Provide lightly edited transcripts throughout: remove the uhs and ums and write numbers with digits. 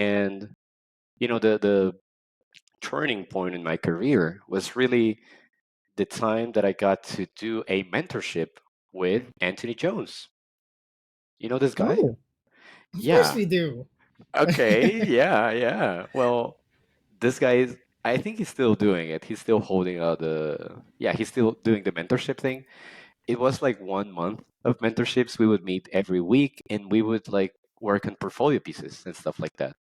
And the turning point in my career was really the time that I got to do a mentorship with Anthony Jones. You know this guy? Oh, of course Yeah. we do. Okay. Yeah. Yeah. Well, this guy is. I think he's still doing it. He's still holding Yeah, he's still doing the mentorship thing. It was like 1 month of mentorships. We would meet every week, and we would like work on portfolio pieces and stuff like that.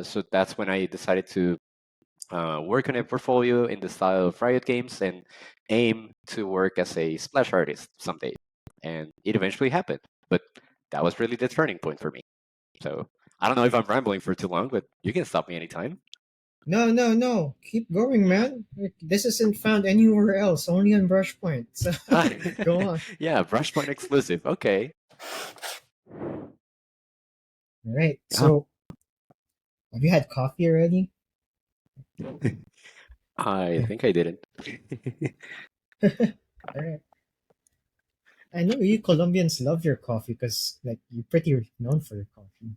So that's when I decided to work on a portfolio in the style of Riot Games and aim to work as a splash artist someday. And it eventually happened. But that was really the turning point for me. So I don't know if I'm rambling for too long, but you can stop me anytime. No, no, no. Keep going, man. Like, this isn't found anywhere else, only on Brushpoint. So Ah, go on. yeah, Brushpoint exclusive. Okay. All right. Yeah. So, have you had coffee already? I think I didn't. All right. I know you Colombians love your coffee because, like, you're pretty known for your coffee.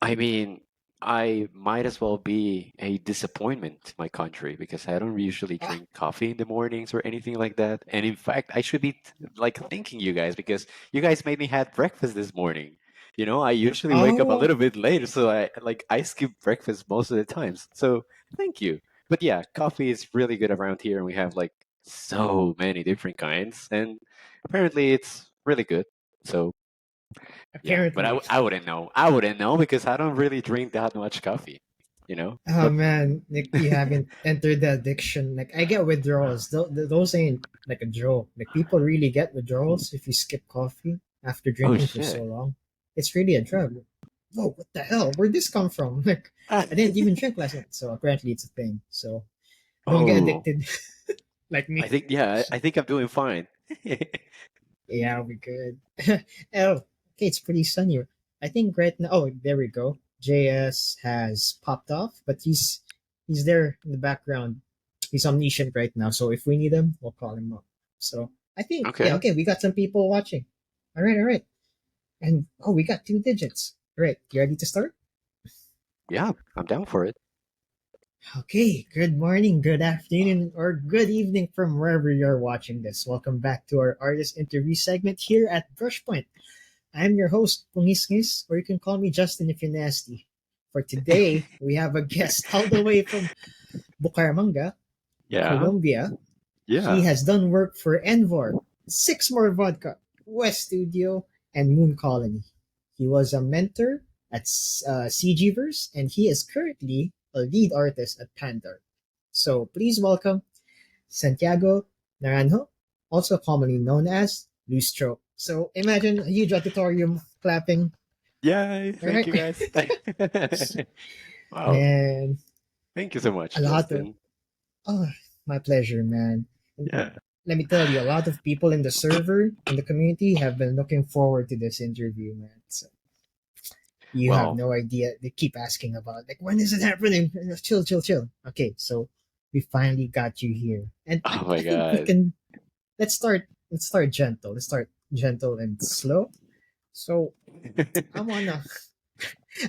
I mean, I might as well be a disappointment to my country because I don't usually Ah, drink coffee in the mornings or anything like that. And in fact, I should be like thanking you guys because you guys made me have breakfast this morning. I usually wake up a oh, little bit later, so I skip breakfast most of the times. So thank you. But yeah, coffee is really good around here, and we have like so many different kinds, and apparently it's really good. So yeah, but apparently. I wouldn't know. I wouldn't know because I don't really drink that much coffee, you know? Oh But man, like you haven't entered the addiction. Like I get withdrawals. Those ain't like a joke. Like people really get withdrawals if you skip coffee after oh drinking for shit. so long. It's really a drug. Whoa, what the hell? Where'd this come from? Like I didn't even drink last night, so apparently it's a thing. So don't get Oh, addicted like I me. think yeah, I think I'm doing fine. Yeah, we good. Oh, okay, it's pretty sunny. I think right now. Oh, there we go. JS has popped off, but he's there in the background. He's omniscient right now, so if we need him, we'll call him up. So I think yeah, Okay. okay, we got some people watching. All right, and oh, we got two digits. All right, you ready to start? Yeah, I'm down for it. Okay, good morning, good afternoon, or good evening from wherever you're watching this. Welcome back to our artist interview segment here at Brushpoint. I'm your host, Pungisngis, or you can call me Justin if you're nasty. For today, we have a guest all the way from Bucaramanga, Yeah. Colombia. He Yeah. has done work for Envor, Six More Vodka, West Studio, and Moon Colony. He was a mentor at CGverse, and he is currently a lead artist at Pandar. So please welcome Santiago Naranjo, also commonly known as Loose Stroke. So imagine a huge auditorium clapping. Yay, All thank right, you guys. Wow. man, Thank you so a much, lot of Justin. oh, my pleasure, man. And Yeah. let me tell you, a lot of people in the server in the community have been looking forward to this interview, man. So you have Well, no idea. They keep asking about like when is it happening? Chill, chill, chill. Okay, so we finally got you here, and oh my I think we God. can let's start. Let's start gentle. Let's start gentle and slow. So I wanna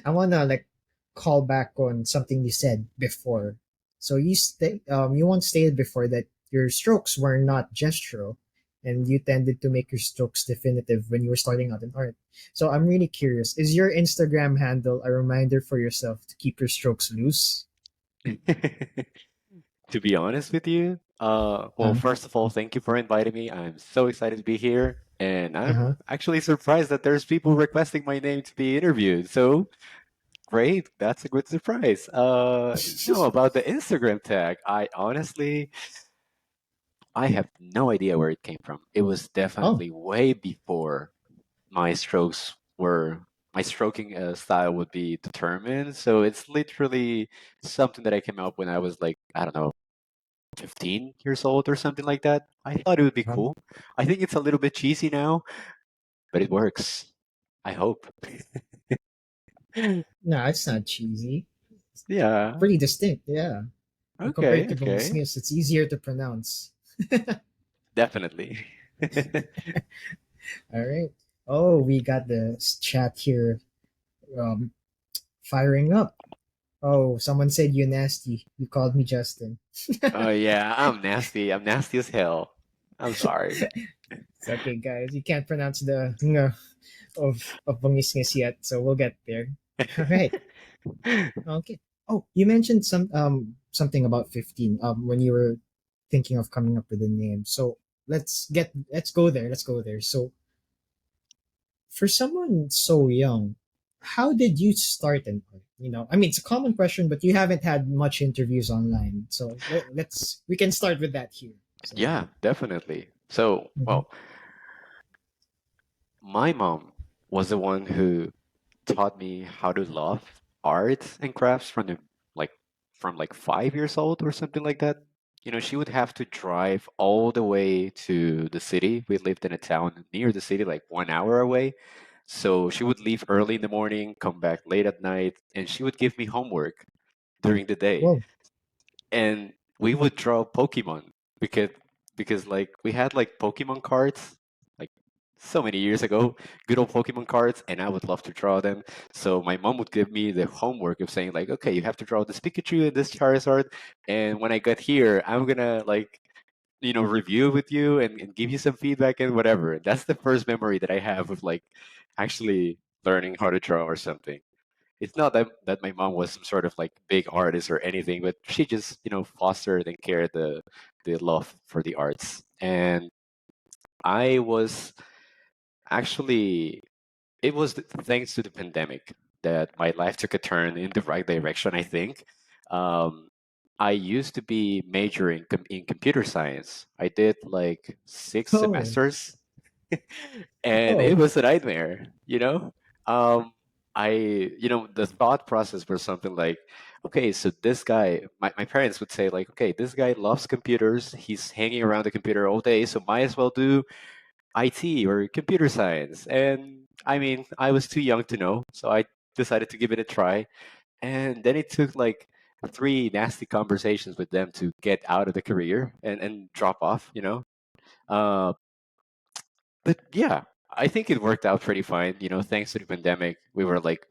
I wanna like call back on something you said before. So you once stated before that your strokes were not gestural, and you tended to make your strokes definitive when you were starting out in art. So I'm really curious: is your Instagram handle a reminder for yourself to keep your strokes loose? To be honest with you, well, Uh first of all, thank you for inviting me. I'm so excited to be here, and I'm huh. actually surprised that there's people requesting my name to be interviewed. So great, that's a good surprise. No, about the Instagram tag, I have no idea where it came from. It was Oh, definitely way before my strokes were my stroking style would be determined. So it's literally something that I came up when I was like, I don't know, 15 years old or something like that. I thought it would be uh-huh. cool. I think it's a little bit cheesy now, but it works. I hope. No, it's not cheesy. It's Yeah. pretty distinct, yeah. And compared Okay. to Okay. Bungisngis, it's easier to pronounce. Definitely. All right. Oh, we got the chat here um, Firing up. Oh, someone said you nasty. You called me Justin. Oh yeah, I'm nasty. I'm nasty as hell. I'm sorry. It's okay, guys. You can't pronounce the ng of bangis yet, so we'll get there. All right. Okay. Oh, you mentioned something about 15 when you were thinking of coming up with a name. So let's go there. Let's go there. So for someone so young, how did you start an art? I mean, it's a common question, but you haven't had much interviews online. So we can start with that here. So, Yeah, definitely. So, mhm. well, my mom was the one who taught me how to love arts and crafts like from like 5 years old or something like that. She would have to drive all the way to the city. We lived in a town near the city, like 1 hour away. So she would leave early in the morning, come back late at night, and she would give me homework during the day. Whoa. And we would draw Pokemon because like we had like Pokemon cards like so many years ago, good old Pokemon cards, and I would love to draw them. So my mom would give me the homework of saying like, okay, you have to draw this Pikachu and this Charizard, and when I get here, I'm gonna like review with you and give you some feedback and whatever. That's the first memory that I have of like actually learning how to draw or something. It's not that my mom was some sort of like big artist or anything, but she just fostered and cared the love for the arts. And I was actually it was thanks to the pandemic that my life took a turn in the right direction. I think. Um, I used to be majoring in computer science. I did like six Oh. semesters and it Oh. was a nightmare. um the thought process was something like, okay, so this guy, my parents would say like, okay, this guy loves computers, he's hanging around the computer all day, so might as well do IT or computer science. And I mean, I was too young to know, so I decided to give it a try. And then it took like three nasty conversations with them to get out of the career and drop off, uh but yeah, I think it worked out pretty fine. Thanks to the pandemic, we were like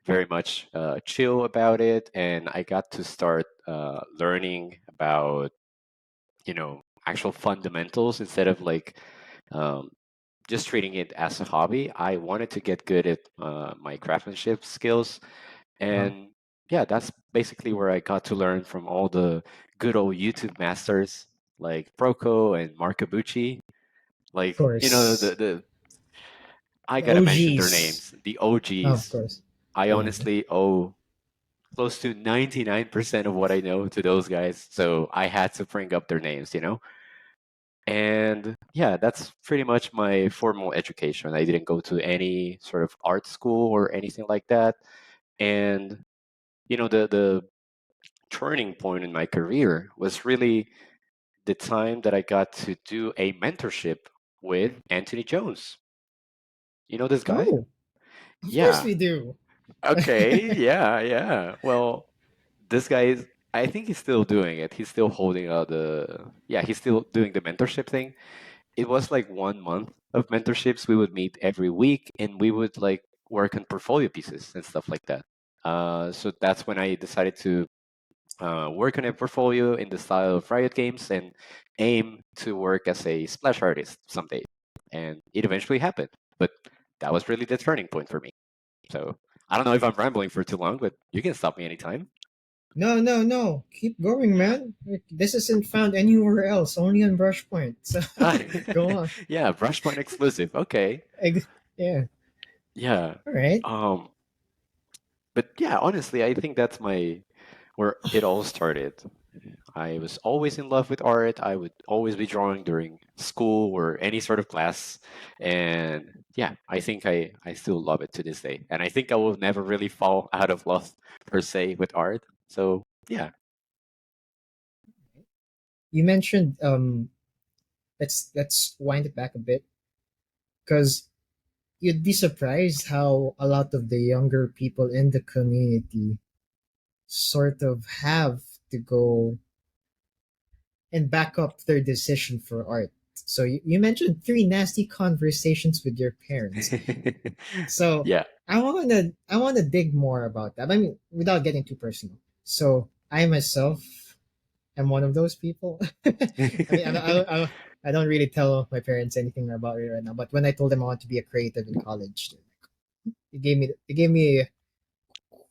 very much chill about it, and I got to start learning about actual fundamentals instead of like um, just treating it as a hobby. I wanted to get good at my craftsmanship skills, Of and yeah, that's basically where I got to learn from all the good old YouTube masters like Proco and Markabuchi. Like course. the I The gotta mention their OGs. names. The Of OGs. course. I Yeah. honestly owe close to 99% of what I know to those guys. So I had to bring up their names. And yeah, that's pretty much my formal education. I didn't go to any sort of art school or anything like that. And the turning point in my career was really the time that I got to do a mentorship with Anthony Jones. You know this guy? Oh, of course Yeah. we do. Okay, yeah, yeah. Well, this guy is, I think he's still doing it. He's still holding yeah, he's still doing the mentorship thing. It was like 1 month of mentorships. We would meet every week and we would like work on portfolio pieces and stuff like that. So that's when I decided to work on a portfolio in the style of Riot Games and aim to work as a splash artist someday. And it eventually happened. But that was really the turning point for me. So I don't know if I'm rambling for too long, but you can stop me anytime. No, no, no. Keep going, man. This isn't found anywhere else, only on Brushpoint. So Ah, go on. yeah, Brushpoint exclusive. Okay. Yeah. Yeah. All right. Um, but yeah, honestly, I think that's where it all started. I was always in love with art. I would always be drawing during school or any sort of class. And yeah, I think I still love it to this day. And I think I will never really fall out of love per se with art. So yeah. You mentioned let's wind it back a bit because you'd be surprised how a lot of the younger people in the community sort of have to go and back up their decision for art. So you mentioned three nasty conversations with your parents. So Yeah. I wanna dig more about that. I mean, without getting too personal. So I myself am one of those people. I mean, I don't really tell my parents anything about it right now. But when I told them I want to be a creative in college, it gave me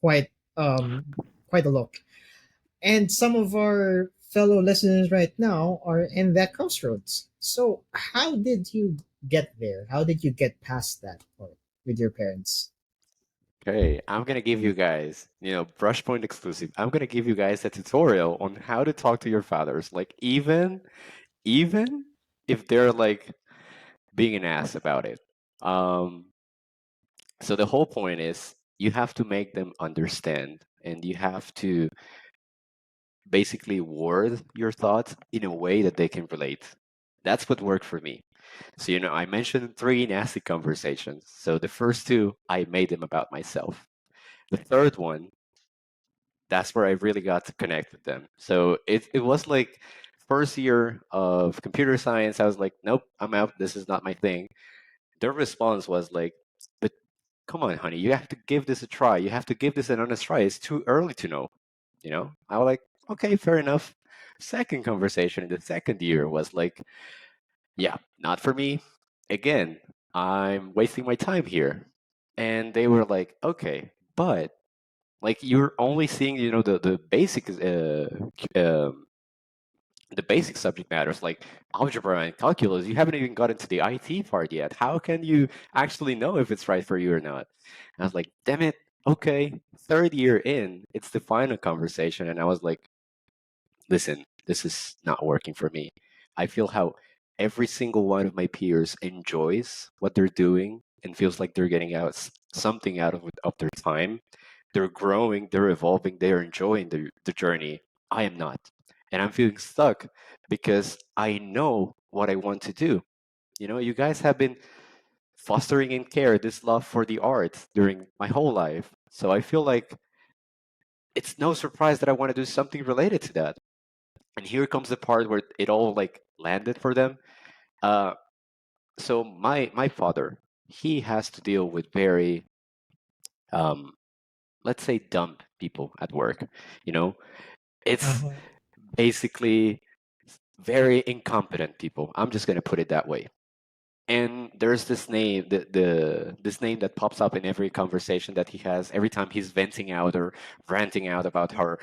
quite quite a look. And some of our fellow listeners right now are in that crossroads. So how did you get there? How did you get past that point with your parents? Okay, I'm gonna give you guys, Brushpoint exclusive. I'm gonna give you guys a tutorial on how to talk to your fathers. Like even if they're like being an ass about it. Um, so the whole point is you have to make them understand and you have to basically word your thoughts in a way that they can relate. That's what worked for me. So, I mentioned three nasty conversations. So the first two, I made them about myself. The third one, that's where I really got to connect with them. So it was like first year of computer science. I was like, nope, I'm out. This is not my thing. Their response was like, but come on, honey, you have to give this a try. You have to give this an honest try. It's too early to know. I was like, okay, fair enough. Second conversation in the second year was like, yeah, not for me. Again, I'm wasting my time here. And they were like, okay, but like you're only seeing, the basic subject matters like algebra and calculus. You haven't even got into the IT part yet. How can you actually know if it's right for you or not? And I was like, damn it. Okay, third year in, it's the final conversation. And I was like, listen, this is not working for me. I feel how every single one of my peers enjoys what they're doing and feels like they're getting out something out of their time. They're growing, they're evolving, they're enjoying the journey. I am not. And I'm feeling stuck because I know what I want to do. You guys have been fostering and care this love for the arts during my whole life. So I feel like it's no surprise that I want to do something related to that. And here comes the part where it all like landed for them. Uh, so my father, he has to deal with very um, let's say dumb people at work. You know, it's Uh-huh. basically very incompetent people. I'm just gonna put it that way. And there's this name, this name that pops up in every conversation that he has. Every time he's venting out or ranting out about how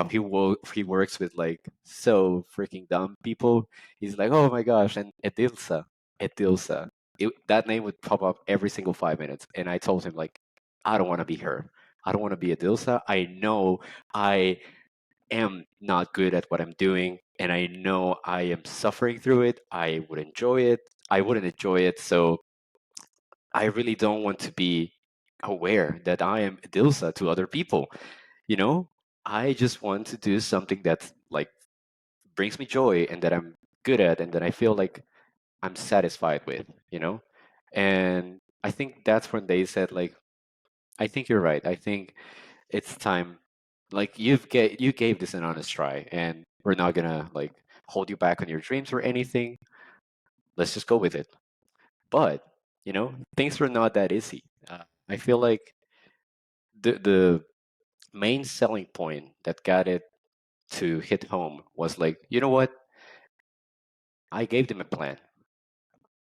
he works with like so freaking dumb people. He's like, oh my gosh, and Edilsa. That name would pop up every single 5 minutes. And I told him like, I don't want to be her. I don't want to be Edilsa. I know I am not good at what I'm doing, and I know I am suffering through it. I would enjoy it. I wouldn't enjoy it. So I really don't want to be aware that I am Dilsa to other people. You know, I just want to do something that like brings me joy and that I'm good at and that I feel like I'm satisfied with, And I think that's when they said like, I think you're right. I think it's time. Like you gave this an honest try, and we're not gonna like hold you back on your dreams or anything. Let's just go with it. But things were not that easy. I feel like the main selling point that got it to hit home was like, you know what? I gave them a plan.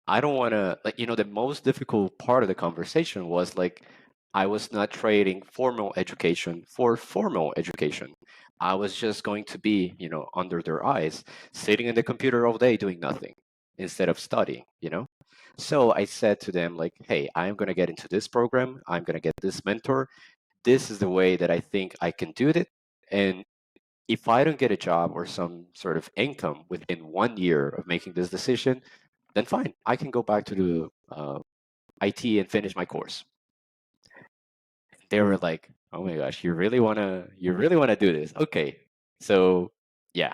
I don't want to like the most difficult part of the conversation was like I was not trading formal education for formal education. I was just going to be, under their eyes, sitting in the computer all day doing nothing instead of studying. So I said to them like, "Hey, I'm going to get into this program. I'm going to get this mentor. This is the way that I think I can do it. And if I don't get a job or some sort of income within 1 year of making this decision, then fine, I can go back to the IT and finish my course." They were like, "Oh my gosh, you really wanna do this? Okay." So yeah,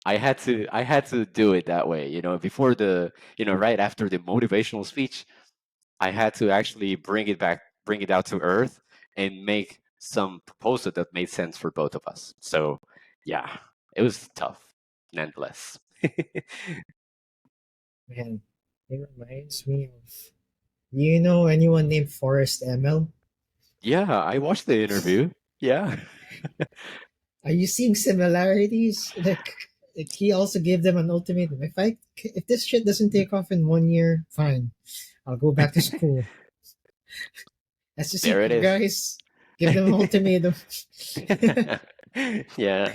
I had to do it that way. Before right after the motivational speech, I had to actually bring it out to earth, and make some proposal that made sense for both of us. So yeah, it was tough, nonetheless. Man, it reminds me of. Do you know anyone named Forrest ML? Yeah, I watched the interview. Yeah. Are you seeing similarities? Like he also gave them an ultimatum. If this shit doesn't take off in 1 year, fine. I'll go back to school. That's the There it secret, is. guys. Give them an ultimatum. Yeah.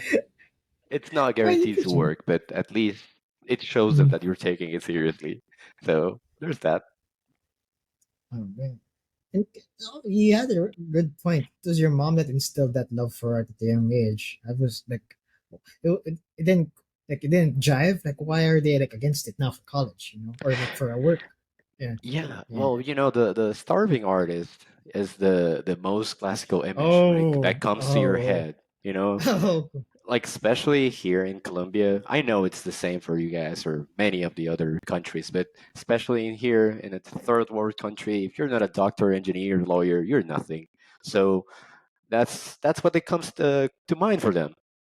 It's not Why did guaranteed to you? work, but at least it shows them Mm. that you're taking it seriously. So there's that. Oh man. And you had a good point. It was your mom that instilled that love for art at a young age. I was like, it didn't it didn't jive. Like, why are they like against it now for college? Or like for a work? Yeah, Yeah, yeah. well, the starving artist is the most classical image like Oh, that comes to your oh, head, you know? oh. Like especially here in Colombia. I know it's the same for you guys or many of the other countries, but especially in here in a third world country, if you're not a doctor, engineer, lawyer, you're nothing. So that's what it comes to mind for them.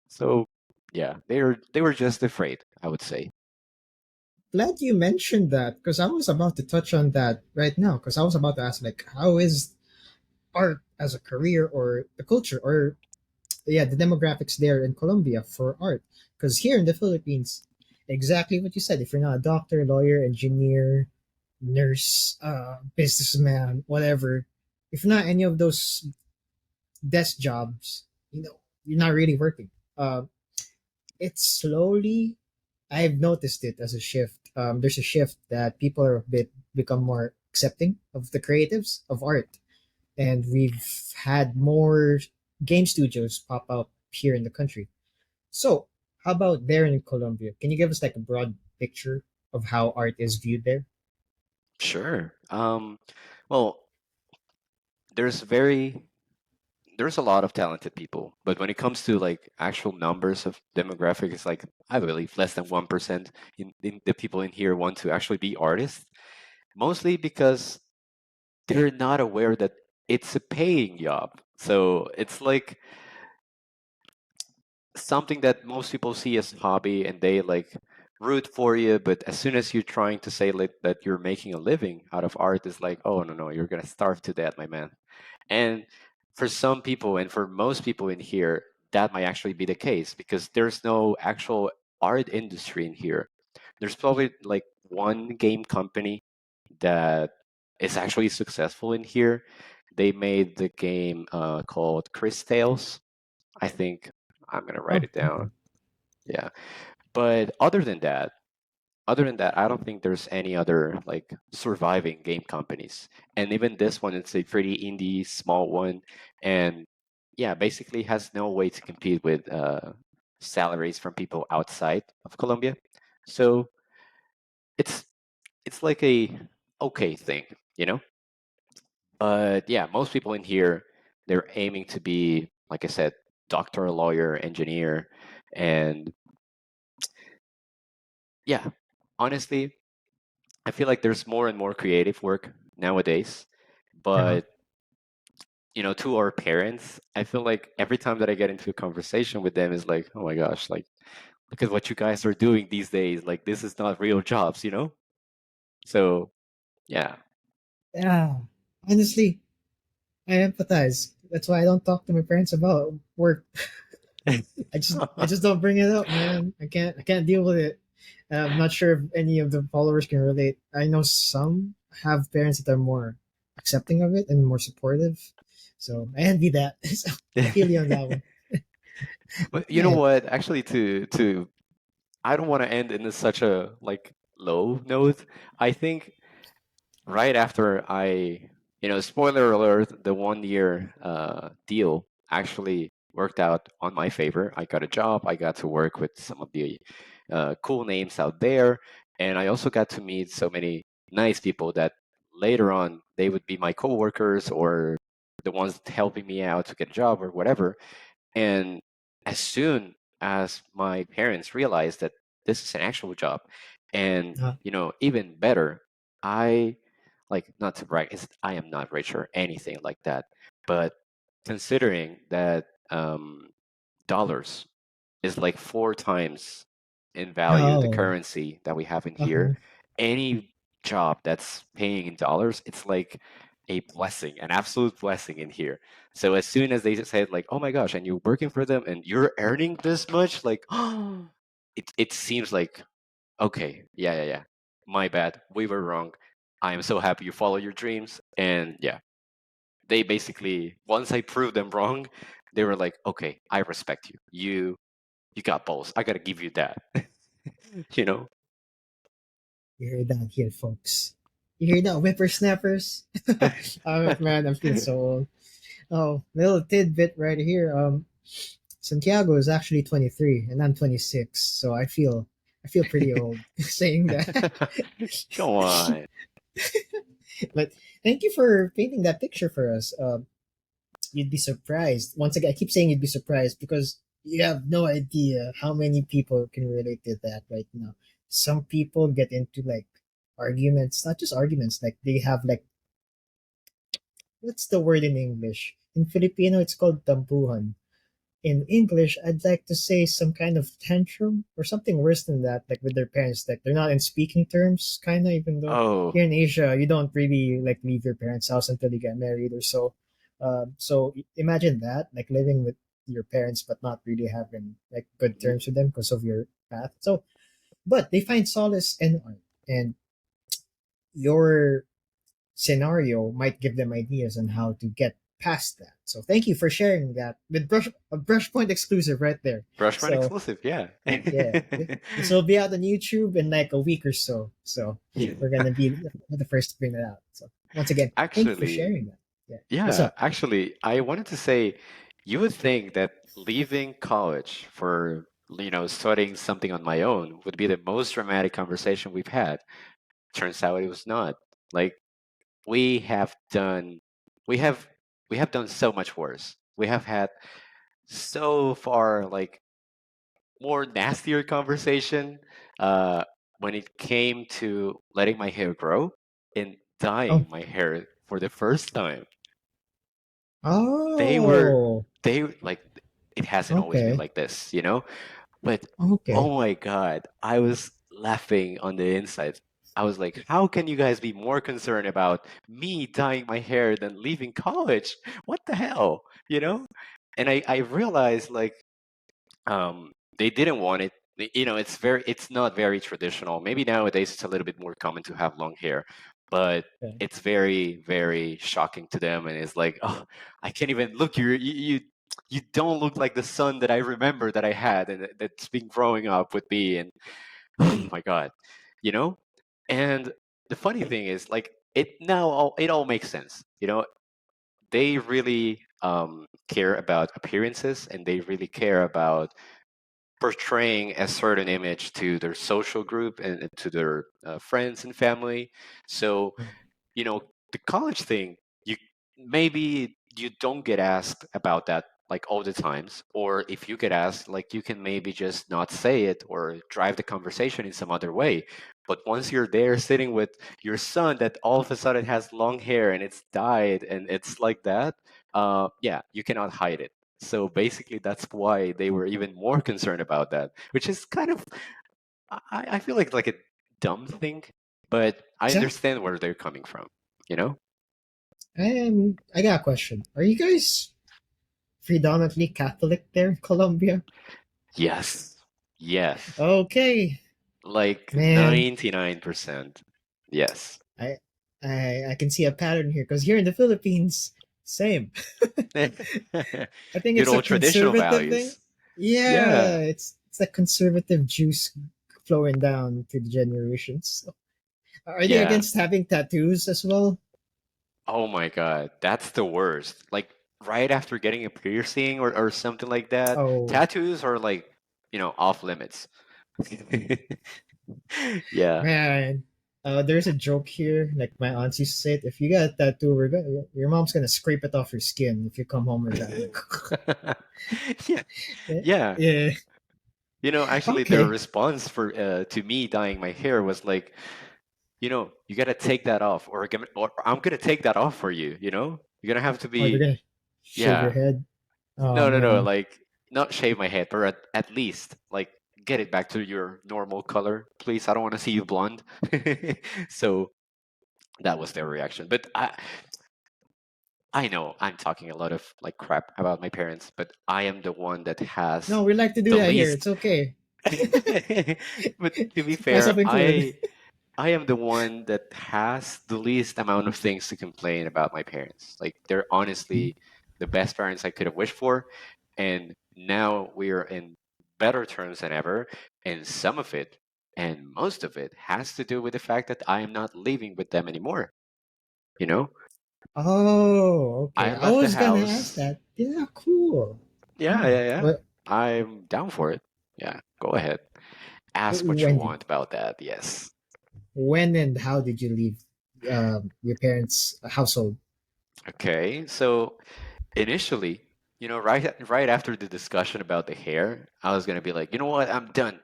So yeah, they were just afraid, I would say. Glad you mentioned that because I was about to touch on that right now. Because I was about to ask, like, how is art as a career or the culture or yeah, the demographics there in Colombia for art. Because here in the Philippines, exactly what you said. If you're not a doctor, lawyer, engineer, nurse, businessman, whatever, if not any of those desk jobs, you're not really working. It's slowly. I've noticed it as a shift. There's a shift that people are a bit become more accepting of the creatives of art, and we've had more game studios pop up here in the country. So, how about there in Colombia? Can you give us like a broad picture of how art is viewed there? Sure. Well, there's very there's a lot of talented people, but when it comes to like actual numbers of demographic, it's like I believe less than 1% in the people in here want to actually be artists. Mostly because they're not aware that it's a paying job. So it's like something that most people see as a hobby and they like root for you, but as soon as you're trying to say like that you're making a living out of art, it's like, oh no, you're gonna starve to death, my man. And for some people, and for most people in here, that might actually be the case because there's no actual art industry in here. There's probably like one game company that is actually successful in here. They made the game called Chris Tales. I think I'm gonna write Oh, it down. okay. Yeah, but other than that, I don't think there's any other like surviving game companies. And even this one, it's a pretty indie, small one, and yeah, basically has no way to compete with salaries from people outside of Colombia. So it's it's like a okay thing, you know. But yeah, most people in here they're aiming to be, like I said, doctor, lawyer, engineer, and yeah, honestly, I feel like there's more and more creative work nowadays, Uh-huh. but to our parents, I feel like every time that I get into a conversation with them is like, oh my gosh, like look at what you guys are doing these days. Like this is not real jobs. So yeah. Yeah. Honestly, I empathize. That's why I don't talk to my parents about work. I just don't bring it up, man. I can't deal with it. I'm not sure if any of the followers can relate. I know some have parents that are more accepting of it and more supportive. So I envy that. So I feel you on that one. But you know Man. what? Actually, to I don't want to end in such a like low note. I think right after spoiler alert, the 1 year deal actually worked out on my favor. I got a job. I got to work with some of the cool names out there, and I also got to meet so many nice people that later on they would be my coworkers or the ones helping me out to get a job or whatever. And as soon as my parents realized that this is an actual job, and Uh, even better, I like not to brag, I am not rich or anything like that, but considering that dollars is like 4 times in value the oh. currency that we have in here, Uh-huh. any job that's paying in dollars, it's like a blessing, an absolute blessing in here. So as soon as they just said like, "Oh my gosh," and you're working for them and you're earning this much, like, it seems like okay, yeah, yeah, yeah. My bad. We were wrong. I am so happy you follow your dreams. And yeah, they basically once I proved them wrong, they were like, okay, I respect you. You got balls. I gotta give you that. you know? You hear that here, folks? You hear that, whippersnappers? Oh man, I'm feeling so old. Oh, little tidbit right here. Santiago is actually 23 and I'm 26, so I feel pretty old saying that. Come on. But thank you for painting that picture for us. You'd be surprised. Once again, I keep saying you'd be surprised because you have no idea how many people can relate to that right now. Some people get into like arguments, not just arguments, like they have like, what's the word in English? In Filipino, it's called tampuhan. In English, I'd like to say some kind of tantrum or something worse than that, like with their parents, like they're not in speaking terms, kind of, even though Oh, here in Asia, you don't really like leave your parents' house until you get married or so. So imagine that, like living with your parents, but not really having like good mhm, terms with them because of your path. So, but they find solace in art, and your scenario might give them ideas on how to get past that. So thank you for sharing that with a Brushpoint exclusive right there. Brushpoint So exclusive, yeah. yeah, this will be out on YouTube in like a week or so. So Yeah. we're gonna be the first to bring it out. So once again, thank you for Actually, sharing that. Yeah, what's yeah, up? actually, I wanted to say you would think that leaving college for, studying something on my own would be the most dramatic conversation we've had. Turns out it was not. Like we have done we have we have done so much worse. We have had so far like more nastier conversation when it came to letting my hair grow and Oh, dyeing my hair for the first time. They were oh, they like it hasn't always been okay, like this. But okay. oh my god, I was laughing on the inside. I was like, how can you guys be more concerned about me dyeing my hair than leaving college? What the hell? And I realized like they didn't want it. It's not very traditional. Maybe nowadays it's a little bit more common to have long hair, but Okay. it's very, very shocking to them. And it's like, oh, I can't even look. You don't look like the son that I remember that I had and that's been growing up with me. And oh my god, you know. And the funny thing is, like, it all makes sense. They really care about appearances and they really care about portraying a certain image to their social group and to their friends and family. So, the college thing, you maybe you don't get asked about that like all the times, or if you get asked, like you can maybe just not say it or drive the conversation in some other way. But once you're there sitting with your son that all of a sudden has long hair and it's dyed and it's like that, yeah, you cannot hide it. So basically, that's why they were even more concerned about that, which is kind of, I feel like a dumb thing, but I Exactly. understand where they're coming from, you know? I got a question. Are you guys predominantly Catholic there in Colombia? Yes. Yes. Okay, Like man. 99%. Yes. I I can see a pattern here because here in the Philippines, same. I think Good it's a old traditional conservative thing. values. Yeah, Yeah. it's a conservative juice flowing down to the generations. So, are they Yeah. against having tattoos as well? Oh my God. That's the worst. Like right after getting a piercing or something like that, Oh tattoos are like, off limits. Yeah. man, there's a joke here. Like my aunts used to say, it, if you got a tattoo, your mom's gonna scrape it off your skin if you come home with that. Yeah. yeah, Yeah. yeah. Actually, their Okay. response for to me dyeing my hair was like, you gotta take that off, or I'm gonna take that off for you. You're gonna have to Oh, they're be, gonna shave your yeah. head. Oh No, no, no, man. like not shave my head, but at least like get it back to your normal color, please. I don't want to see you blonde. So that was their reaction. But I know I'm talking a lot of like crap about my parents, but I am the one that has No, we like to do the that here. least. It's okay. But to be Myself fair, included. I am the one that has the least amount of things to complain about my parents. Like they're honestly the best parents I could have wished for, and now we're in better terms than ever. And some of it, and most of it, has to do with the fact that I am not living with them anymore. You know, Oh, I okay. I left the was gonna ask house. that. Yeah, cool. Yeah, Hmm. yeah, yeah. What? I'm down for it. Yeah, go ahead. Ask what you When did? want about that. Yes. When and how did you leave your parents' household? Okay. So initially, right after the discussion about the hair, I was gonna be like, you know what, I'm done.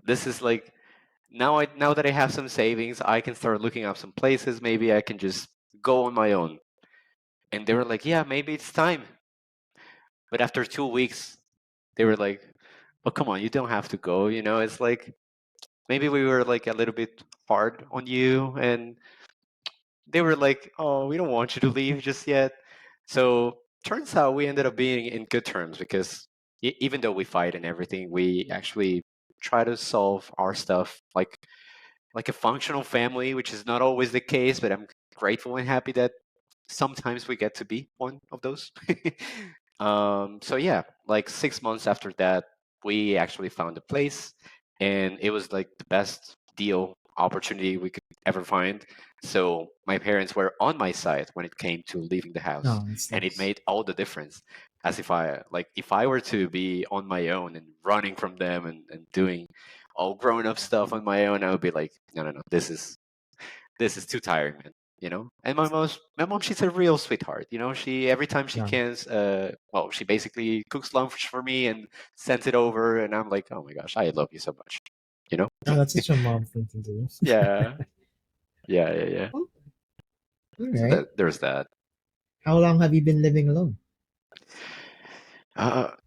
This is like now that I have some savings, I can start looking up some places. Maybe I can just go on my own. And they were like, yeah, maybe it's time. But after 2 weeks, they were like, oh, come on, you don't have to go. It's like maybe we were like a little bit hard on you, and they were like, "Oh, we don't want you to leave just yet." So turns out we ended up being in good terms because even though we fight and everything, we actually try to solve our stuff like a functional family, which is not always the case. But I'm grateful and happy that sometimes we get to be one of those. So yeah, like 6 months after that, we actually found a place, and it was like the best deal opportunity we could ever find. So my parents were on my side when it came to leaving the house, No, it's and it nice. made all the difference. As if I were to be on my own and running from them and doing all grown up stuff on my own, I would be like, no, no, no, this is too tiring, man. And my mom, she's a real sweetheart. She every time she No, can, well, she basically cooks lunch for me and sends it over, and I'm like, oh my gosh, I love you so much. You know? no, that's such a mom thing to do. Yeah, yeah, yeah, yeah. Oh, all So right. there's that. How long have you been living alone?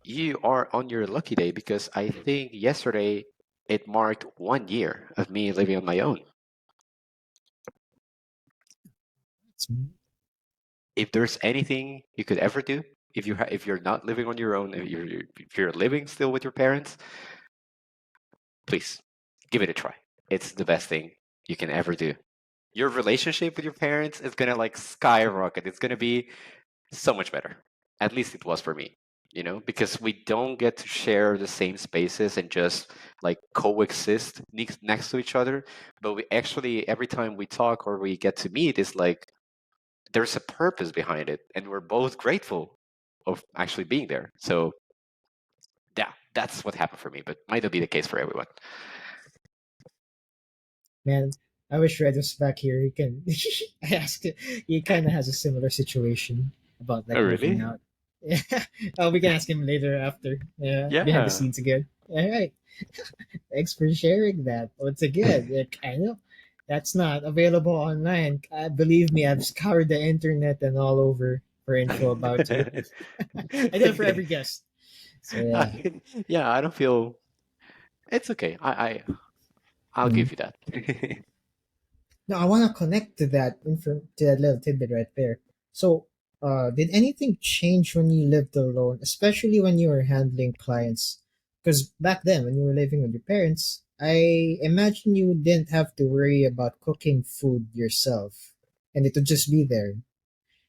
You are on your lucky day because I think yesterday it marked 1 year of me living on my own. It's, If there's anything you could ever do, if you're not living on your own, if you're living still with your parents, please give it a try. It's the best thing you can ever do. Your relationship with your parents is gonna like skyrocket. It's gonna be so much better. At least it was for me, because we don't get to share the same spaces and just like coexist next to each other. But we actually, every time we talk or we get to meet, is like there's a purpose behind it, and we're both grateful of actually being there. So yeah, that's what happened for me, but might not be the case for everyone. man, I wish Red was back here. He can. I asked it. He kind of has a similar situation about Oh, like moving really? out. Yeah. Oh, we can ask him later after. Yeah, behind the Yeah. scenes again. All right. Thanks for sharing that. Once again, I know that's not available online. Believe me, I've scoured the internet and all over for info about you. I do it for every guest. So yeah. Yeah, I don't feel it's okay. I'll Mm. give you that. Now I want to connect to that to that little tidbit right there. So, did anything change when you lived alone, especially when you were handling clients? Because back then, when you were living with your parents, I imagine you didn't have to worry about cooking food yourself, and it would just be there.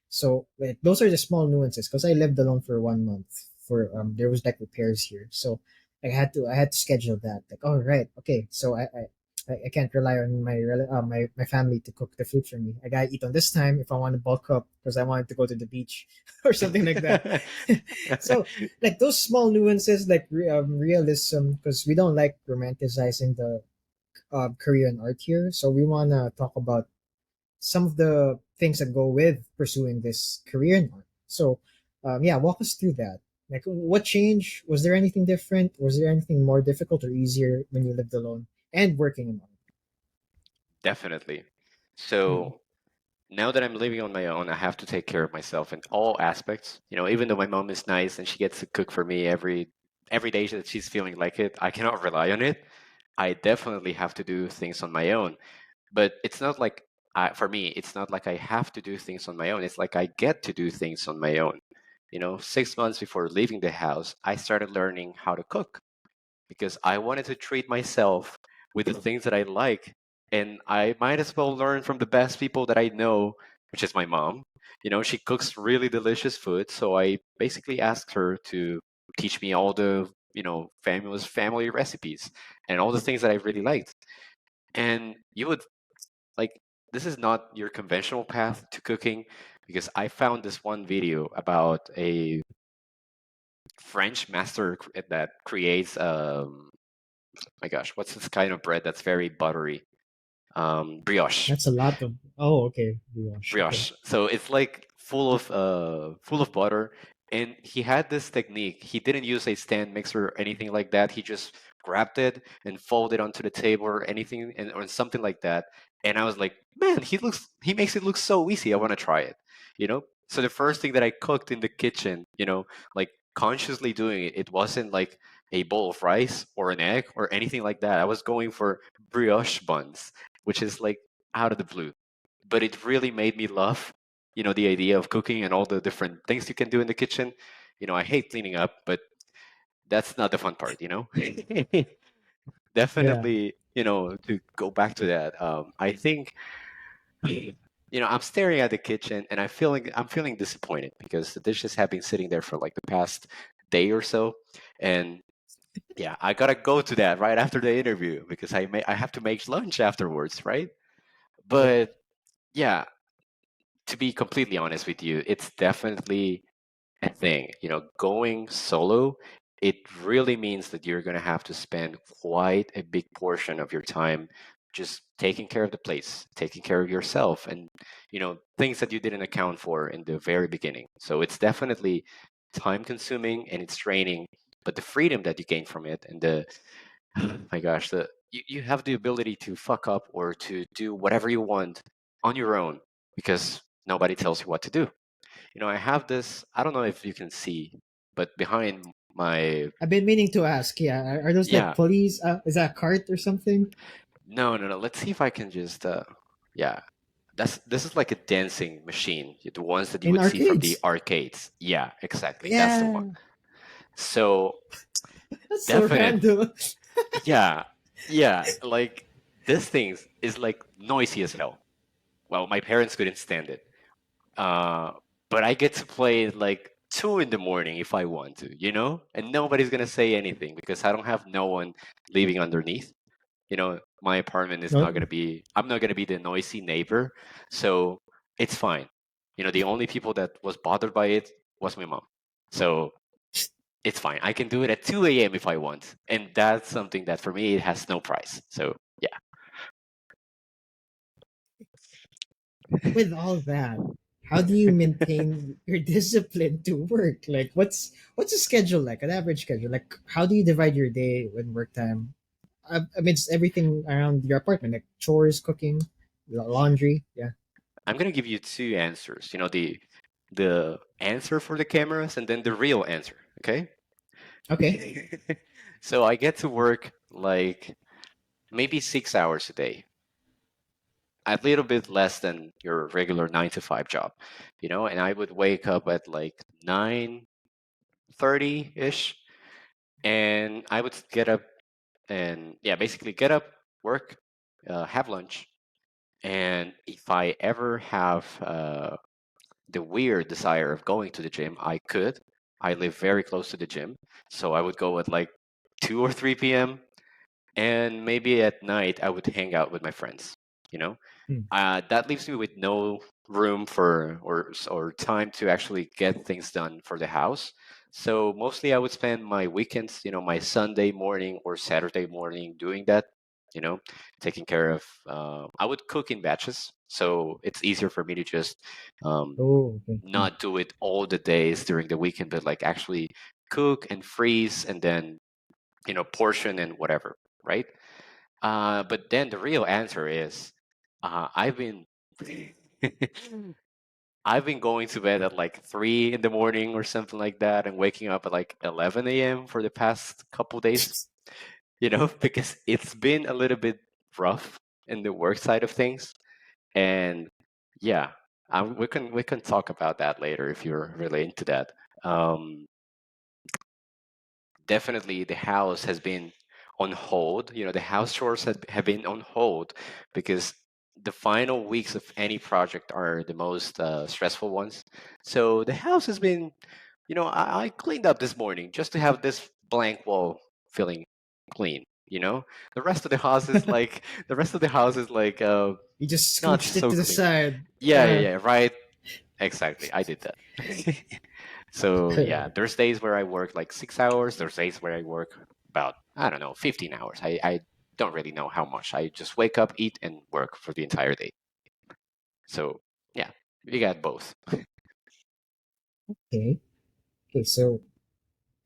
So like, those are the small nuances. Because I lived alone for 1 month. For there was like repairs here, so I had to schedule that. Like, all right, okay, so I can't rely on my family to cook the food for me. I gotta eat on this time if I want to bulk up because I wanted to go to the beach or something like that. So like those small nuances, like realism, because we don't like romanticizing the Korean art here. So we wanna talk about some of the things that go with pursuing this career in art. So, yeah, walk us through that. Like, what changed? Was there anything different? Was there anything more difficult or easier when you lived alone and working in art? Definitely. Mm. So now that I'm living on my own, I have to take care of myself in all aspects. Even though my mom is nice and she gets to cook for me every every day that she's feeling like it, I cannot rely on it. I definitely have to do things on my own. But it's not like for me, it's not like I have to do things on my own. It's like I get to do things on my own. 6 months before leaving the house, I started learning how to cook because I wanted to treat myself with the things that I like. And I might as well learn from the best people that I know, which is my mom. She cooks really delicious food. So I basically asked her to teach me all the, famous family recipes and all the things that I really liked. And you would like, this is not your conventional path to cooking because I found this one video about a French master that creates my gosh, what's this kind of bread that's very buttery? Brioche. That's a lot of. Oh, okay. Gosh. Okay. Brioche. So it's like full of butter. And he had this technique. He didn't use a stand mixer or anything like that. He just grabbed it and folded onto the table or anything or something like that. And I was like, man, he makes it look so easy. I want to try it. So the first thing that I cooked in the kitchen, like consciously doing it, it wasn't like a bowl of rice or an egg or anything like that. I was going for brioche buns, which is like out of the blue, but it really made me love, the idea of cooking and all the different things you can do in the kitchen. I hate cleaning up, but that's not the fun part. Yeah. Definitely, to go back to that, I think, I'm staring at the kitchen and I'm feeling disappointed because the dishes have been sitting there for like the past day or so, and yeah, I gotta go to that right after the interview because I have to make lunch afterwards, right? Yep. But yeah, to be completely honest with you, it's definitely a thing. Going solo, it really means that you're going to have to spend quite a big portion of your time just taking care of the place, taking care of yourself, and, things that you didn't account for in the very beginning. So it's definitely time consuming and it's draining, but the freedom that you gain from it and my gosh, you have the ability to fuck up or to do whatever you want on your own because nobody tells you what to do. I have this, I don't know if you can see, but behind my, I've been meaning to ask. Yeah. Are those like yeah, pulleys? Is that a cart or something? no, no, no. Let's see if I can just, yeah, this is like a dancing machine, the ones that you In would see from the arcades? arcades. Yeah, exactly. That's the one. Yeah. So That's so definite, random. yeah, yeah. Like this thing is like noisy as hell. Well, my parents couldn't stand it. Uh, but I get to play it like 2 in the morning if I want to, and nobody's gonna say anything because I don't have no one living underneath. My apartment is not No. gonna be. I'm not gonna be the noisy neighbor, so it's fine. The only people that was bothered by it was my mom, so it's fine. I can do it at 2 a.m. if I want, and that's something that for me it has no price. So yeah, With all that, how do you maintain your discipline to work? Like, what's a schedule like? An average schedule? Like, how do you divide your day when work time? Amidst everything around your apartment, like chores, cooking, laundry. Yeah. I'm gonna give you two answers. The answer for the cameras and then the real answer. Okay. Okay. So I get to work like maybe 6 hours a day, a little bit less than your regular 9 to 5 job, and I would wake up at like 9:30 ish, and I would get up and yeah, basically get up, work, have lunch, and if I ever have the weird desire of going to the gym, I could. I live very close to the gym, so I would go at like 2 or 3 p.m. and maybe at night I would hang out with my friends. You know, Hmm. that leaves me with no room for or time to actually get things done for the house. So mostly I would spend my weekends, my Sunday morning or Saturday morning doing that. You know, taking care of. I would cook in batches, so it's easier for me to just um, Oh, okay. Hmm. not do it all the days during the weekend, but like actually cook and freeze and then portion and whatever, right? But then the real answer is I've been I've been going to bed at like 3 in the morning or something like that, and waking up at like 11 a.m. for the past couple days. Because it's been a little bit rough in the work side of things, and yeah, we can talk about that later if you're relating to that. Um, Definitely the house has been on hold. The house chores have been on hold because the final weeks of any project are the most stressful ones. So the house has been, I cleaned up this morning just to have this blank wall feeling clean. The rest of the house is like You just not scooched it so to the clean. side. Yeah, yeah, yeah, right. Exactly. I did that. So yeah, there's days where I work like 6 hours. There's days where I work about, I don't know, 15 hours. I don't really know how much. I just wake up, eat, and work for the entire day. So yeah, you got both. Okay. Okay, so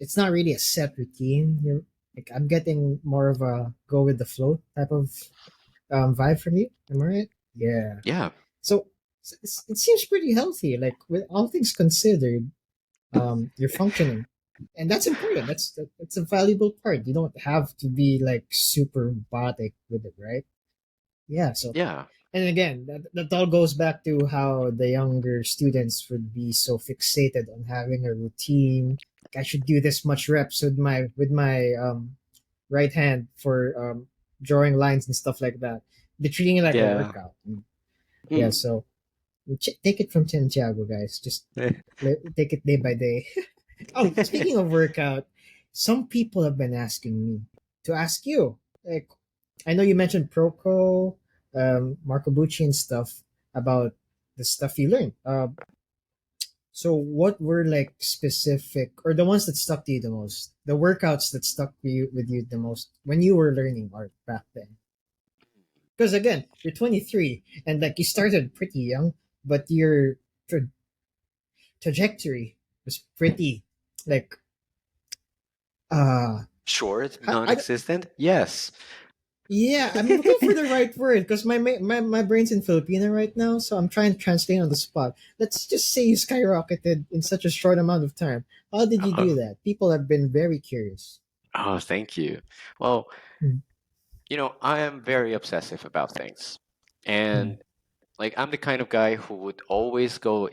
it's not really a set routine. You're like I'm getting more of a go with the flow type of vibe from you. Am I right? Yeah. Yeah, So it seems pretty healthy. Like with all things considered, you're functioning, and that's important. That's a valuable part. You don't have to be like super robotic with it, right? Yeah. So yeah, and again, that all goes back to how the younger students would be so fixated on having a routine. Like, I should do this much reps with my right hand for drawing lines and stuff like that. They're treating it like a yeah. workout. And yeah, Mm. so take it from Santiago, guys. Just take it day by day. Oh, speaking of workout, some people have been asking me to ask you. Like, I know you mentioned Proco, Marco Bucci and stuff about the stuff you learned. So what were like specific or the ones that stuck to you the most? The workouts that stuck with you the most when you were learning art back then? Because again, you're 23 and like you started pretty young, but your tra- trajectory was pretty like uh Short, I, non-existent. Yes. yeah, I'm looking for the right word because my brain's in Filipino right now, so I'm trying to translate on the spot. Let's just say you skyrocketed in such a short amount of time. How did you do Oh, that? People have been very curious. oh, thank you. Well, Mm, I am very obsessive about things, mm, and like I'm the kind of guy who would always go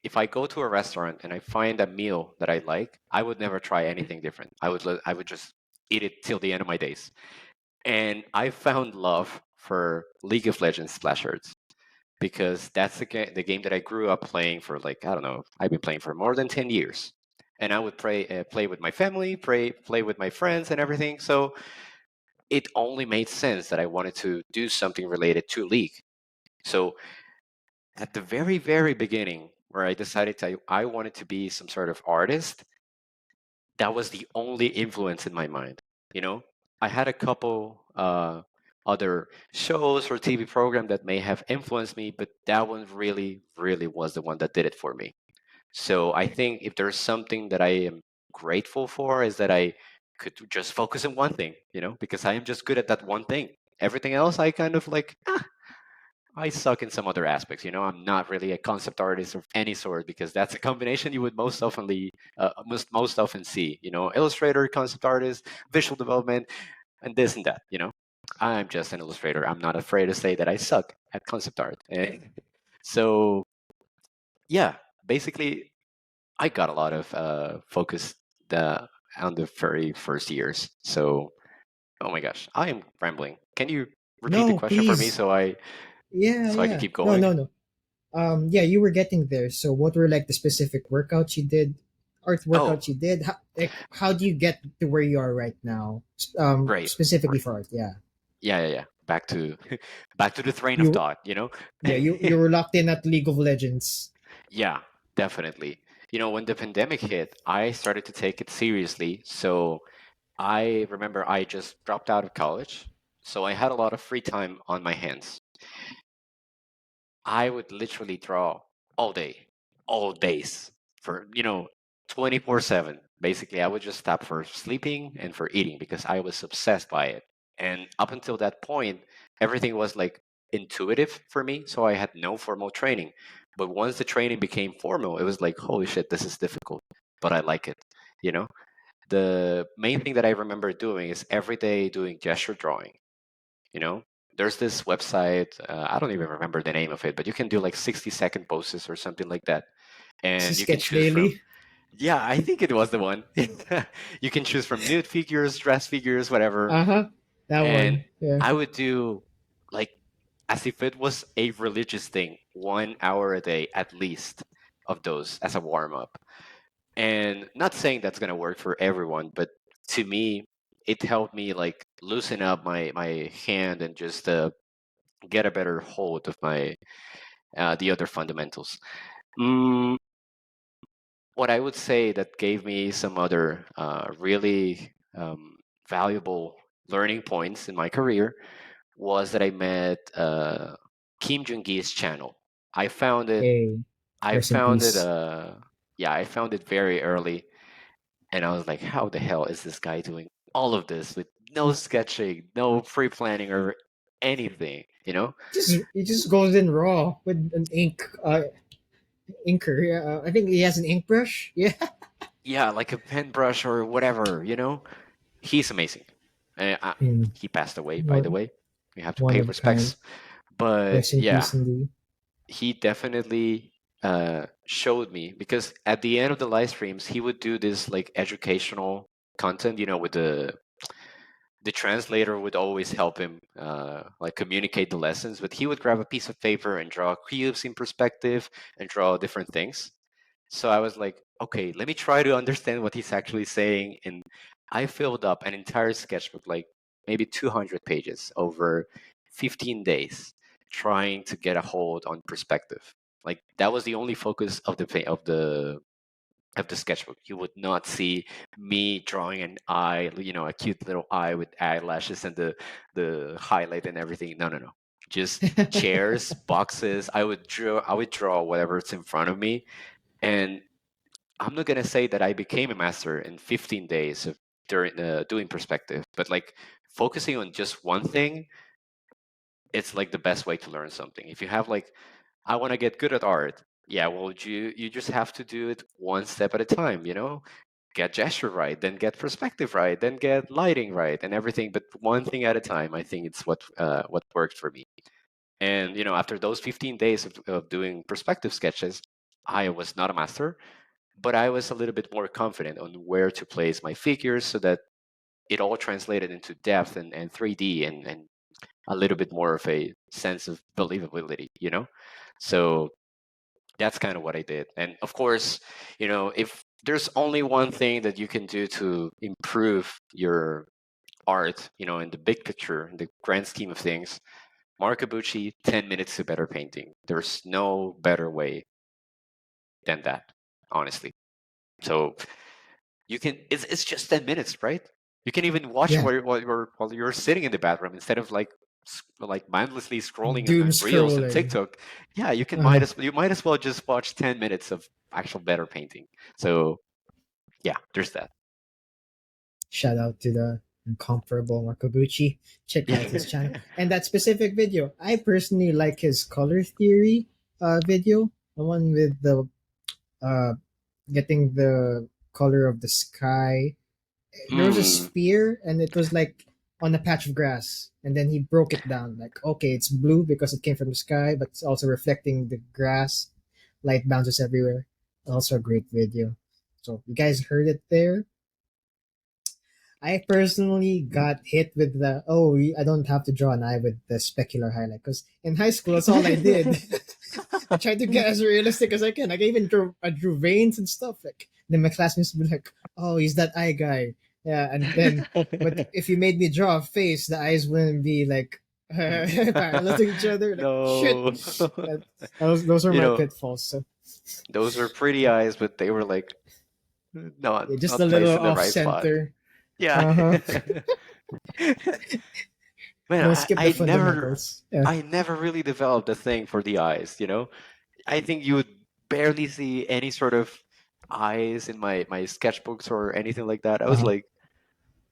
if I go to a restaurant and I find a meal that I like, I would never try anything different. I would just eat it till the end of my days. And I found love for League of Legends splashers because that's the game that I grew up playing for like I don't know. I've been playing for more than 10 years, and I would play with my family, play with my friends, and everything. So it only made sense that I wanted to do something related to League. So at the very, very beginning, where I decided I wanted to be some sort of artist, that was the only influence in my mind. You know, I had a couple other shows or TV program that may have influenced me, but that one really, really was the one that did it for me. So I think if there's something that I am grateful for is that I could just focus on one thing, because I am just good at that one thing. Everything else, I kind of like, I suck in some other aspects. I'm not really a concept artist of any sort because that's a combination you would most often see. Illustrator, concept artist, visual development, and this and that. I'm just an illustrator. I'm not afraid to say that I suck at concept art. So yeah, basically, I got a lot of focus the on the very first years. So oh my gosh, I am rambling. Can you repeat the no, question for me please. so I Yeah, so I can yeah. keep No, going? no, no. Yeah, you were getting there. So, what were like the specific workouts you did, art Oh, workouts you did? How do you get to where you are right now? great. Specifically for art, yeah. Yeah, yeah, yeah. Back to back to the train of You, thought. yeah, you were locked in at League of Legends. Yeah, definitely. When the pandemic hit, I started to take it seriously. So I remember I just dropped out of college. So I had a lot of free time on my hands. I would literally draw all day, all days for, 24/7. Basically, I would just stop for sleeping and for eating because I was obsessed by it. And up until that point, everything was like intuitive for me, so I had no formal training. But once the training became formal, it was like, holy shit, this is difficult, but I like it. You know, the main thing that I remember doing is every day doing gesture drawing. You know, there's this website, I don't even remember the name of it, but you can do like 60-second poses or something like that, and you can Sketch choose from. daily. Yeah, I think it was the one. You can choose from nude figures, dress figures, whatever. Uh-huh. That And one. Yeah. I would do like as if it was a religious thing, 1 hour a day at least of those as a warm up. And not saying that's gonna work for everyone, but to me, it helped me like loosen up my hand and just get a better hold of my the other fundamentals. Mm, what I would say that gave me some other really valuable learning points in my career was that I met Kim Jung Gi's channel. I found it. Hey, I rest in found it. peace. Yeah, I found it very early, and I was like, "How the hell is this guy doing all of this with no sketching, no pre-planning or anything?" You know? Just he just goes in raw with an inker. Yeah, I think he has an ink brush. Yeah. Yeah, like a pen brush or whatever. He's amazing. Mm, He passed away, by the one way. We have to one pay of a kind. respects. But Rest in yeah, peace, indeed. he definitely showed me because at the end of the live streams, he would do this like educational content, with the translator would always help him like communicate the lessons, but he would grab a piece of paper and draw cubes in perspective and draw different things. So I was like, okay, let me try to understand what he's actually saying. And I filled up an entire sketchbook, like maybe 200 pages over 15 days, trying to get a hold on perspective. Like that was the only focus of the sketchbook. You would not see me drawing an eye, a cute little eye with eyelashes and the highlight and everything. No, no, no. Just chairs, boxes. I would draw whatever's in front of me, and I'm not gonna say that I became a master in 15 days of during doing perspective, but like focusing on just one thing, it's like the best way to learn something. If you have like, I want to get good at art, yeah, well, you just have to do it one step at a time. Get gesture right, then get perspective right, then get lighting right, and everything, but one thing at a time. I think it's what worked for me. And after those 15 days of doing perspective sketches, I was not a master, but I was a little bit more confident on where to place my figures so that it all translated into depth and 3D and a little bit more of a sense of believability. So that's kind of what I did. And of course, if there's only one thing that you can do to improve your art, in the big picture, in the grand scheme of things, Markabuchi, 10 minutes to better painting. There's no better way than that, honestly. So it's just 10 minutes, right? You can even watch it Yeah. while you're sitting in the bathroom instead of like mindlessly scrolling Doom on reels and scrolling. TikTok. Yeah, Uh, you might as well just watch 10 minutes of actual better painting. So yeah, there's that. Shout out to the incomparable Makabuchi. Check out his channel. And that specific video, I personally like his color theory video. The one with the uh getting the color of the sky. There was a Hmm. sphere and it was like on a patch of grass. And then he broke it down like, okay, it's blue because it came from the sky, but it's also reflecting the grass. Light bounces everywhere. Also a great video. So you guys heard it there. I personally got hit with the I don't have to draw an eye with the specular highlight because in high school that's all I did. I tried to get as realistic as I can. Like I drew veins and stuff. Like then my classmates would be like, "Oh, he's that eye guy." Yeah, and then but if you made me draw a face, the eyes wouldn't be like parallel to each other. Like shit. No. Those are you my know, pitfalls. So those were pretty eyes, but they were like not yeah, just a not little placed in the off right spot. center. Yeah. Uh huh. Man, Don't I, skip the I never fundamentals. Yeah. I never really developed a thing for the eyes. I think you would barely see any sort of eyes in my sketchbooks or anything like that. I Uh was huh. like,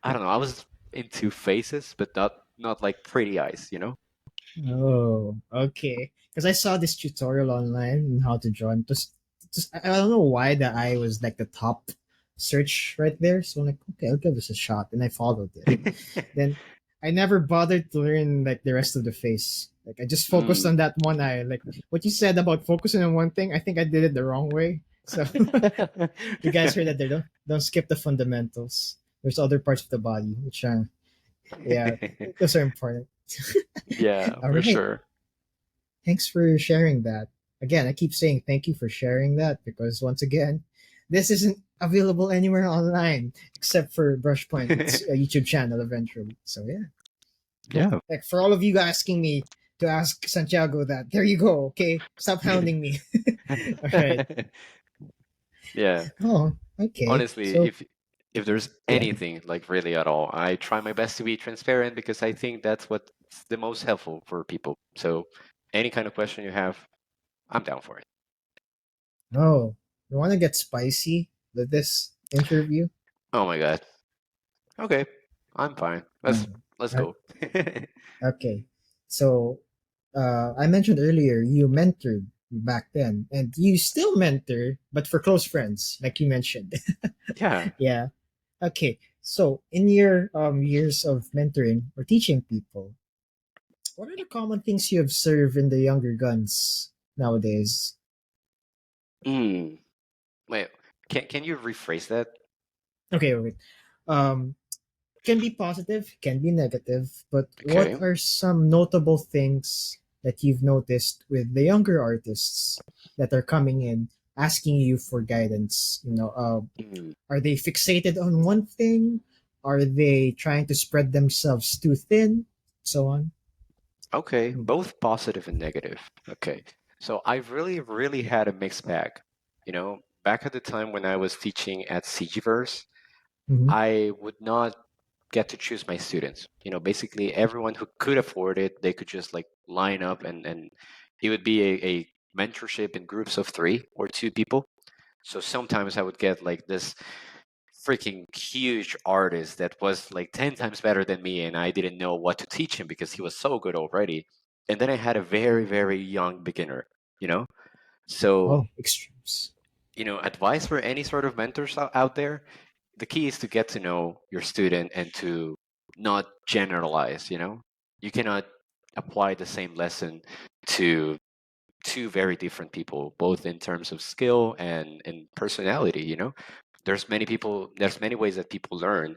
I don't know, I was into faces, but not like pretty eyes. Oh, okay. Because I saw this tutorial online on how to draw. And just I don't know why the eye was like the top search right there. So I'm like, okay, I'll give this a shot, and I followed it. Then I never bothered to learn like the rest of the face. Like I just focused Mm. on that one eye. Like what you said about focusing on one thing, I think I did it the wrong way. So you guys heard that there. Don't skip the fundamentals. There's other parts of the body which yeah, those are important. Yeah, All for right. sure. Thanks for sharing that. Again, I keep saying thank you for sharing that because once again, this isn't available anywhere online except for Brushpoint, its YouTube channel eventually. So yeah, Yeah. like for all of you asking me to ask Santiago that, there you go. Okay, stop hounding me. All right. Yeah. Oh, okay. Honestly, So if there's yeah. anything like really at all, I try my best to be transparent because I think that's what's the most helpful for people. So any kind of question you have, I'm down for it. Oh, you want to get spicy with this interview? Oh my god. Okay. I'm fine. Let's Uh, go. Okay. So, I mentioned earlier you mentored back then, and you still mentor, but for close friends, like you mentioned. Yeah. Yeah. Okay. So, in your years of mentoring or teaching people, what are the common things you observe in the younger guns nowadays? Mm. Wait. Can you rephrase that? Okay, wait. Um, can be positive, can be negative, but what Okay. are some notable things that you've noticed with the younger artists that are coming in asking you for guidance? Mm. Are they fixated on one thing? Are they trying to spread themselves too thin? So on. Okay. Both positive and negative. Okay. So I've really had a mixed bag. Back at the time when I was teaching at CGverse, Mm-hmm. I would not get to choose my students. Basically everyone who could afford it, they could just like line up and it would be a mentorship in groups of 3 or 2 people. So sometimes I would get like this freaking huge artist that was like 10 times better than me and I didn't know what to teach him because he was so good already. And then I had a very young beginner, you know? So, Oh, extremes. advice for any sort of mentors out there, the key is to get to know your student and to not generalize. You cannot apply the same lesson to 2 very different people, both in terms of skill and in personality. There's many ways that people learn.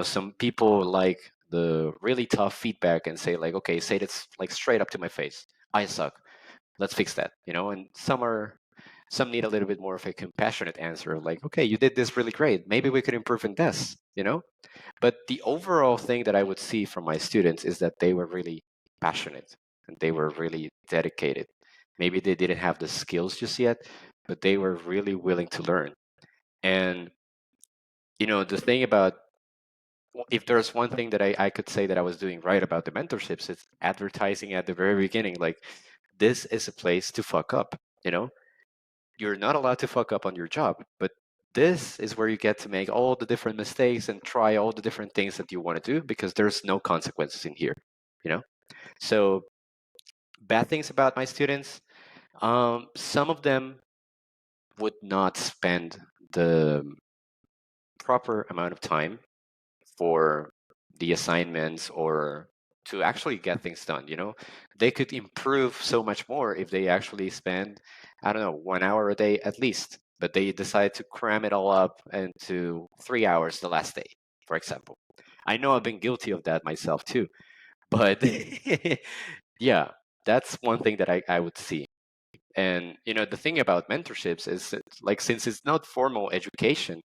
Some people like the really tough feedback and say like, okay, say this like straight up to my face, I suck, let's fix that. And some need a little bit more of a compassionate answer, like, okay, you did this really great, maybe we could improve in this. But the overall thing that I would see from my students is that they were really passionate and they were really dedicated. Maybe they didn't have the skills just yet, but they were really willing to learn. And the thing about, if there's one thing that I could say that I was doing right about the mentorships, it's advertising at the very beginning, like, this is a place to fuck up. You know, you're not allowed to fuck up on your job, but this is where you get to make all the different mistakes and try all the different things that you want to do because there's no consequences in here. You know, so bad things about my students. Some of them would not spend the proper amount of time for the assignments or to actually get things done. They could improve so much more if they actually spend, I don't know, 1 hour a day at least, but they decide to cram it all up into 3 hours the last day, for example. I know I've been guilty of that myself too, but yeah, that's one thing that I would see. And the thing about mentorships is that, like, since it's not formal education,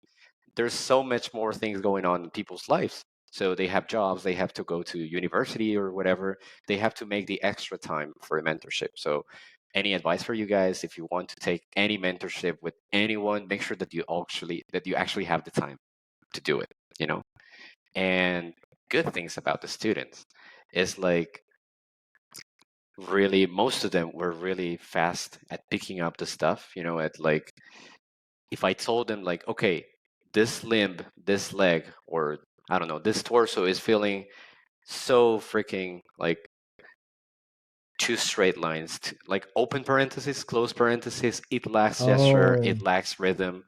there's so much more things going on in people's lives. So they have jobs, they have to go to university or whatever. They have to make the extra time for a mentorship. So any advice for you guys, if you want to take any mentorship with anyone, make sure that you actually have the time to do it. And good things about the students is like, really, most of them were really fast at picking up the stuff, at like, if I told them like, okay, this limb, this leg, or I don't know, this torso is feeling so freaking like two straight lines, like open parenthesis, close parenthesis. It lacks gesture, Oh, it lacks rhythm.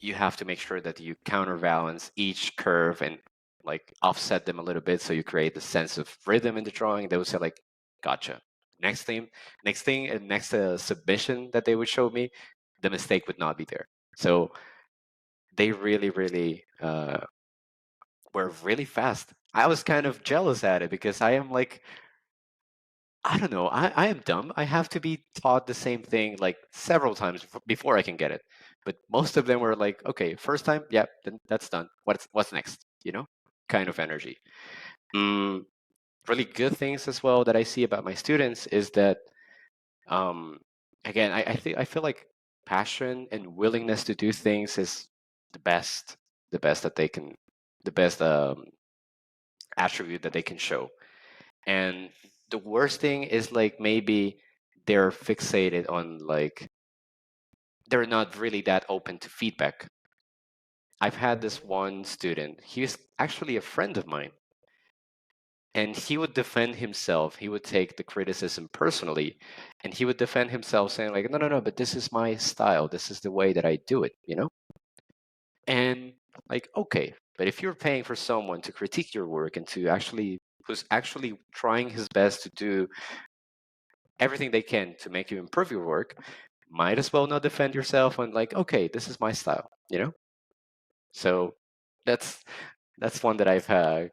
You have to make sure that you counterbalance each curve and like offset them a little bit so you create the sense of rhythm in the drawing. They would say like, "Gotcha." Next thing, and next submission that they would show me, the mistake would not be there. So they really, really were really fast. I was kind of jealous at it because I am like, I don't know. I am dumb. I have to be taught the same thing like several times before I can get it. But most of them were like, okay, first time, yeah, then that's done. What's next? You know, kind of energy. Mm, really good things as well that I see about my students is that, um, again, I feel like passion and willingness to do things is the best, the best that they can, the best attribute that they can show. And the worst thing is like maybe they're fixated on like they're not really that open to feedback. I've had this one student, he's actually a friend of mine, and he would defend himself. He would take the criticism personally, and he would defend himself saying like, no, but this is my style. This is the way that I do it, you know? And like, okay, but if you're paying for someone to critique your work and to actually who's actually trying his best to do everything they can to make you improve your work, might as well not defend yourself on like, okay, this is my style, you know? So that's one that I've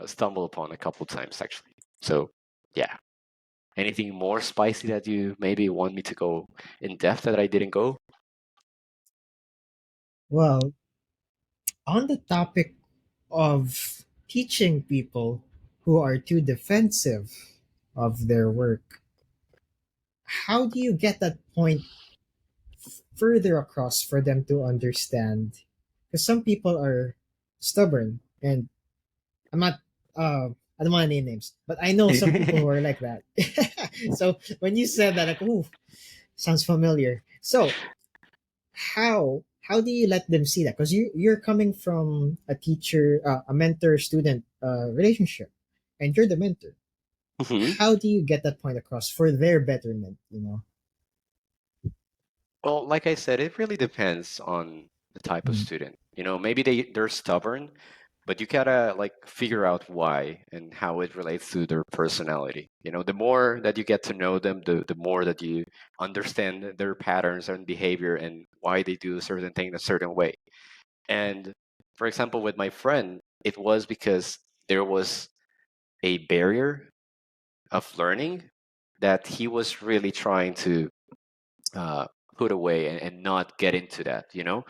stumbled upon a couple times actually. So yeah, anything more spicy that you maybe want me to go in depth that I didn't go? well, on the topic of teaching people who are too defensive of their work, how do you get that point further across for them to understand? Because some people are stubborn, and I'm not. I don't want to name names, but I know some people who are like that. So when you said that, like, ooh, sounds familiar. So how do you let them see that? Because you're coming from a teacher, a mentor student relationship, and you're the mentor. Mhm. How do you get that point across for their betterment? Well, like I said, it really depends on the type of Mm. student. You know, maybe they're stubborn, but you gotta like figure out why and how it relates to their personality. You know, the more that you get to know them, the more that you understand their patterns and behavior and why they do a certain thing a certain way. And for example, with my friend, it was because there was a barrier of learning that he was really trying to uh, put away and not get into that. You know,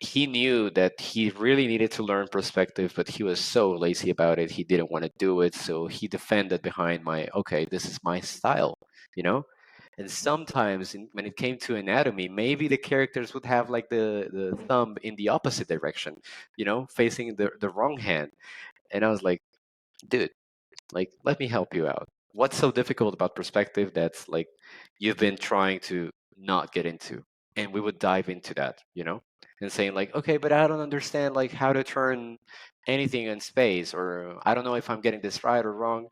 he knew that he really needed to learn perspective, but he was so lazy about it. He didn't want to do it. So he defended behind my, okay, this is my style, you know? And sometimes when it came to anatomy, maybe the characters would have like the thumb in the opposite direction, you know, facing the wrong hand. And I was like, dude, like, let me help you out. What's so difficult about perspective that's like you've been trying to not get into? And we would dive into that, you know, and saying like, okay, but I don't understand like how to turn anything in space, or I don't know if I'm getting this right or wrong.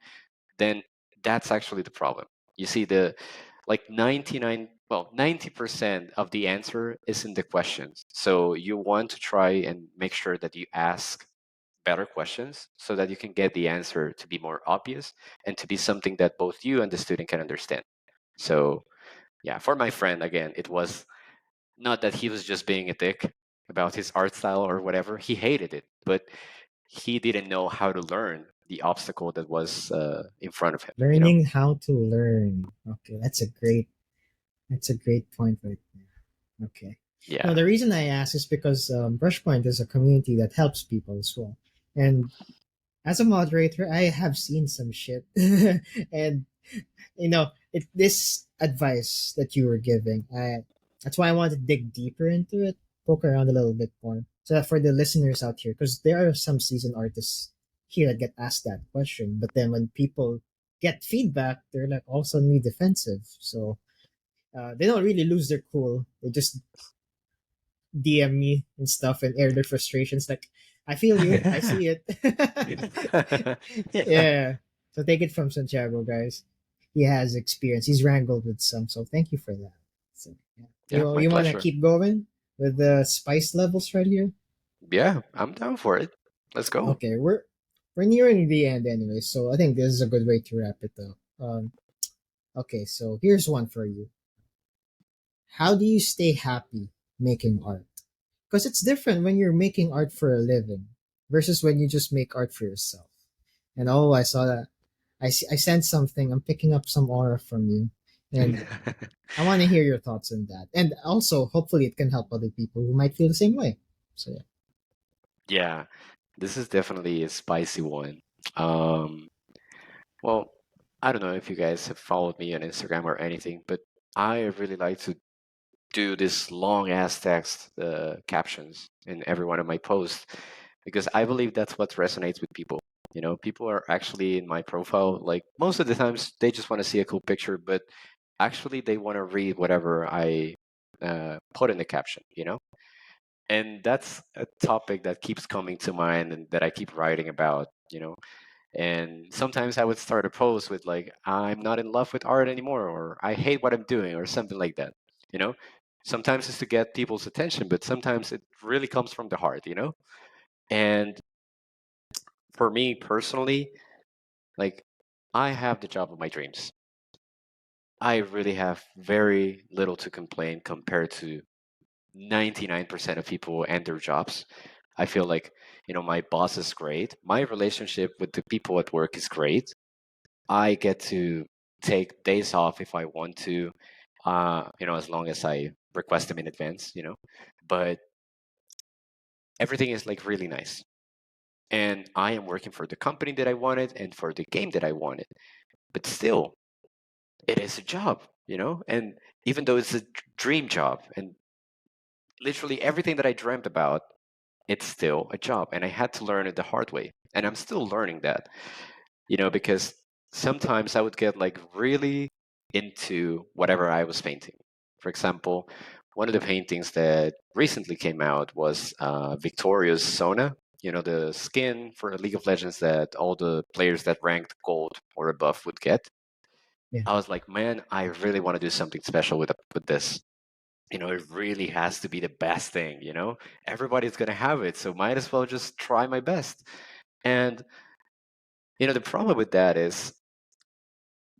Then that's actually the problem. You see, the like 99, well, 90% of the answer is in the questions. So you want to try and make sure that you ask better questions so that you can get the answer to be more obvious and to be something that both you and the student can understand. So, yeah, for my friend, again, it was not that he was just being a dick about his art style or whatever. He hated it, but he didn't know how to learn the obstacle that was in front of him, you know? Learning how to learn. Okay, that's a great point right there. Okay. No, Yeah. the reason I ask is because Brushpoint is a community that helps people as well. And as a moderator, I have seen some shit. And this advice that you were giving, that's why I want to dig deeper into it, poke around a little bit more, so that for the listeners out here, because there are some seasoned artists here that get asked that question, but then when people get feedback, they're like all suddenly defensive. So they don't really lose their cool. They just DM me and stuff and air their frustrations. Like, I feel you. I see it. Yeah. Yeah. So take it from Santiago, guys. he has experience. He's wrangled with some, so thank you for that. So, yeah. Yeah, my You want to pleasure. keep going with the spice levels right here? Yeah, I'm down for it. Let's go. Okay, we're nearing the end anyway, so I think this is a good way to wrap it up. Okay, so here's one for you. How do you stay happy making art? Because it's different when you're making art for a living versus when you just make art for yourself. And oh, I saw that. I sensed something. I'm picking up some aura from you, and I want to hear your thoughts on that. And also, hopefully, it can help other people who might feel the same way. So yeah. Yeah, this is definitely a spicy one. Um, well, I don't know if you guys have followed me on Instagram or anything, but I really like to do this long ass text captions in every one of my posts because I believe that's what resonates with people. You know, people are actually in my profile, like most of the times they just want to see a cool picture, but actually they want to read whatever I put in the caption, you know? And that's a topic that keeps coming to mind and that I keep writing about, you know? And sometimes I would start a post with like, I'm not in love with art anymore, or I hate what I'm doing, or something like that. You know, sometimes it's to get people's attention, but sometimes it really comes from the heart, you know? And for me personally, like, I have the job of my dreams. I really have very little to complain compared to 99% of people and their jobs. I feel like, you know, my boss is great. My relationship with the people at work is great. I get to take days off if I want to, you know, as long as I request them in advance, you know. But everything is like really nice. And I am working for the company that I wanted and for the game that I wanted. But still, it is a job, you know. And even though it's a dream job and literally everything that I dreamt about, it's still a job. And I had to learn it the hard way. And I'm still learning that, you know, because sometimes I would get like really into whatever I was painting. For example, one of the paintings that recently came out was Victoria's Sona, you know, the skin for League of Legends that all the players that ranked gold or above would get. Yeah. I was like, man, I really want to do something special with this. You know, it really has to be the best thing, you know? Everybody's going to have it, so might as well just try my best. And, you know, the problem with that is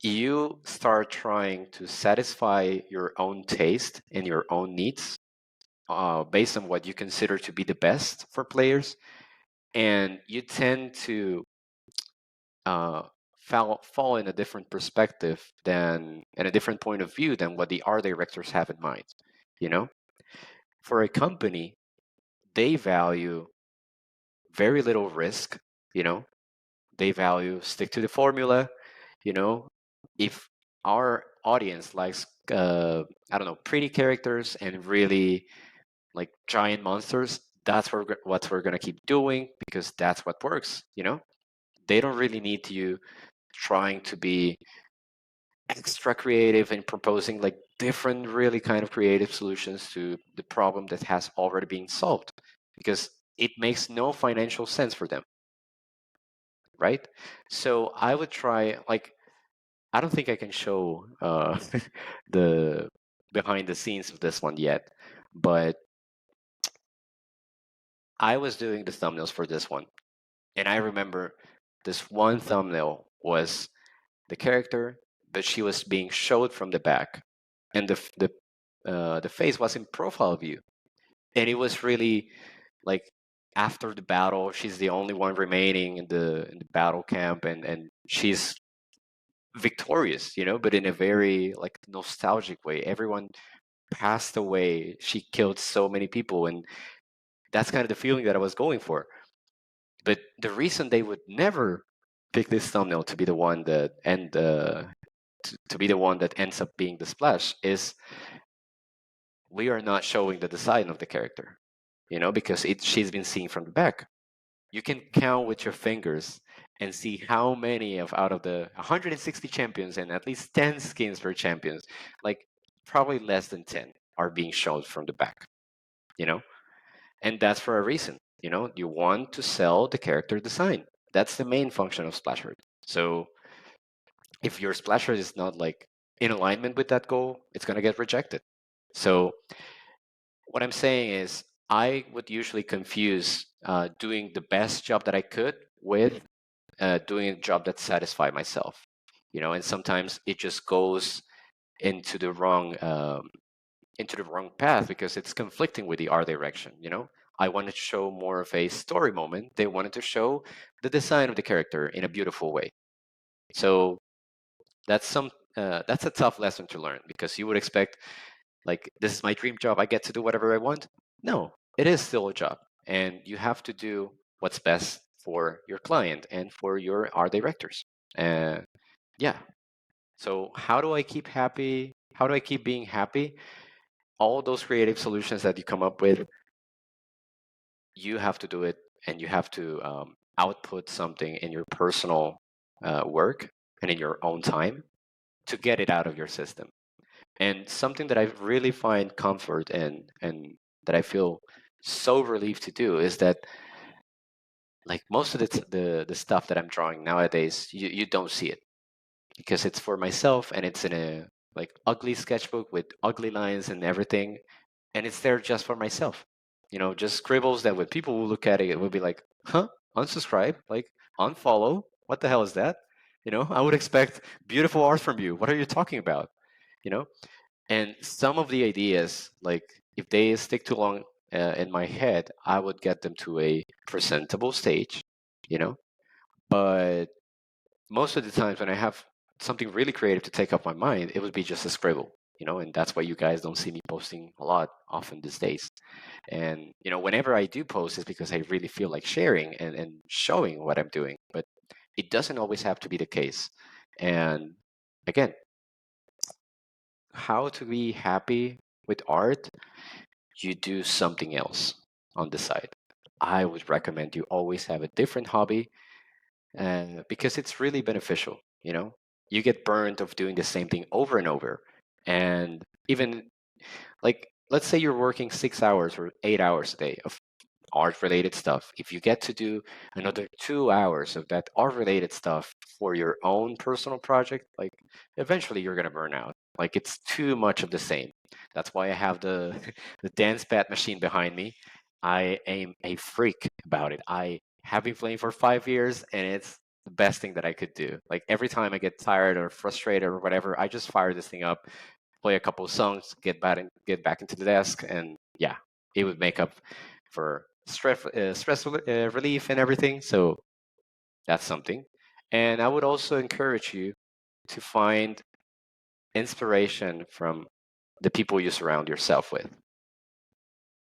you start trying to satisfy your own taste and your own needs based on what you consider to be the best for players, and you tend to uh, fall in a different perspective than and a different point of view than what the art directors have in mind. You know, for a company, they value very little risk. You know, they value stick to the formula. You know, if our audience likes I don't know, pretty characters and really like giant monsters, that's what we're gonna keep doing because that's what works. You know, they don't really need you trying to be extra creative and proposing like different, really kind of creative solutions to the problem that has already been solved because it makes no financial sense for them, right? So I would try like I don't think I can show the behind the scenes of this one yet, but I was doing the thumbnails for this one, and I remember this one thumbnail was the character, but she was being showed from the back, and the face was in profile view, and it was really like after the battle, she's the only one remaining in the battle camp, and she's victorious, you know, but in a very like nostalgic way. Everyone passed away. She killed so many people, and that's kind of the feeling that I was going for. But the reason they would never pick this thumbnail to be the one that to be the one that ends up being the splash is we are not showing the design of the character, you know, because she's been seen from the back. You can count with your fingers and see how many of out of the 160 champions and at least 10 skins per champions, like probably less than 10 are being shown from the back, you know? And that's for a reason, you know? You want to sell the character design. That's the main function of Splash Art. So If your splasher is not like in alignment with that goal, it's going to get rejected. So what I'm saying is, I would usually confuse doing the best job that I could with doing a job that satisfies myself. And sometimes it just goes into the wrong path because it's conflicting with the art direction. I wanted to show more of a story moment. They wanted to show the design of the character in a beautiful way. So that's a tough lesson to learn, because you would expect, like, this is my dream job, I get to do whatever I want. No, it is still a job, and you have to do what's best for your client and for your art directors. uh, yeah. So how do I keep happy? How do I keep being happy? All those creative solutions that you come up with, you have to do it, and you have to output something in your personal work and in your own time to get it out of your system. And something that I really find comfort in, and that I feel so relieved to do, is that, like, most of the stuff that I'm drawing nowadays, you don't see it, because it's for myself, and it's in a, like, ugly sketchbook with ugly lines and everything, and it's there just for myself. Just scribbles that when people will look at it, it will be like, huh, unsubscribe, like, unfollow. What the hell is that? I would expect beautiful art from you. What are you talking about? You know, and some of the ideas, like, if they stick too long in my head, I would get them to a presentable stage. You know, but most of the times when I have something really creative to take up my mind, it would be just a scribble. And that's why you guys don't see me posting a lot often these days. And whenever I do post, it's because I really feel like sharing and showing what I'm doing. But it doesn't always have to be the case. And again, how to be happy with art? You do something else on the side. I would recommend you always have a different hobby, because it's really beneficial. You get burned of doing the same thing over and over. And even, like, let's say you're working 6 hours or 8 hours a day of art related stuff. If you get to do another 2 hours of that art related stuff for your own personal project, like, eventually you're gonna burn out. Like, it's too much of the same. That's why I have the the dance pad machine behind me. I am a freak about it. I have been playing for 5 years, and it's the best thing that I could do. Like, every time I get tired or frustrated or whatever, I just fire this thing up, play a couple of songs, get back into the desk, and yeah, it would make up for stress relief and everything. So that's something. And I would also encourage you to find inspiration from the people you surround yourself with.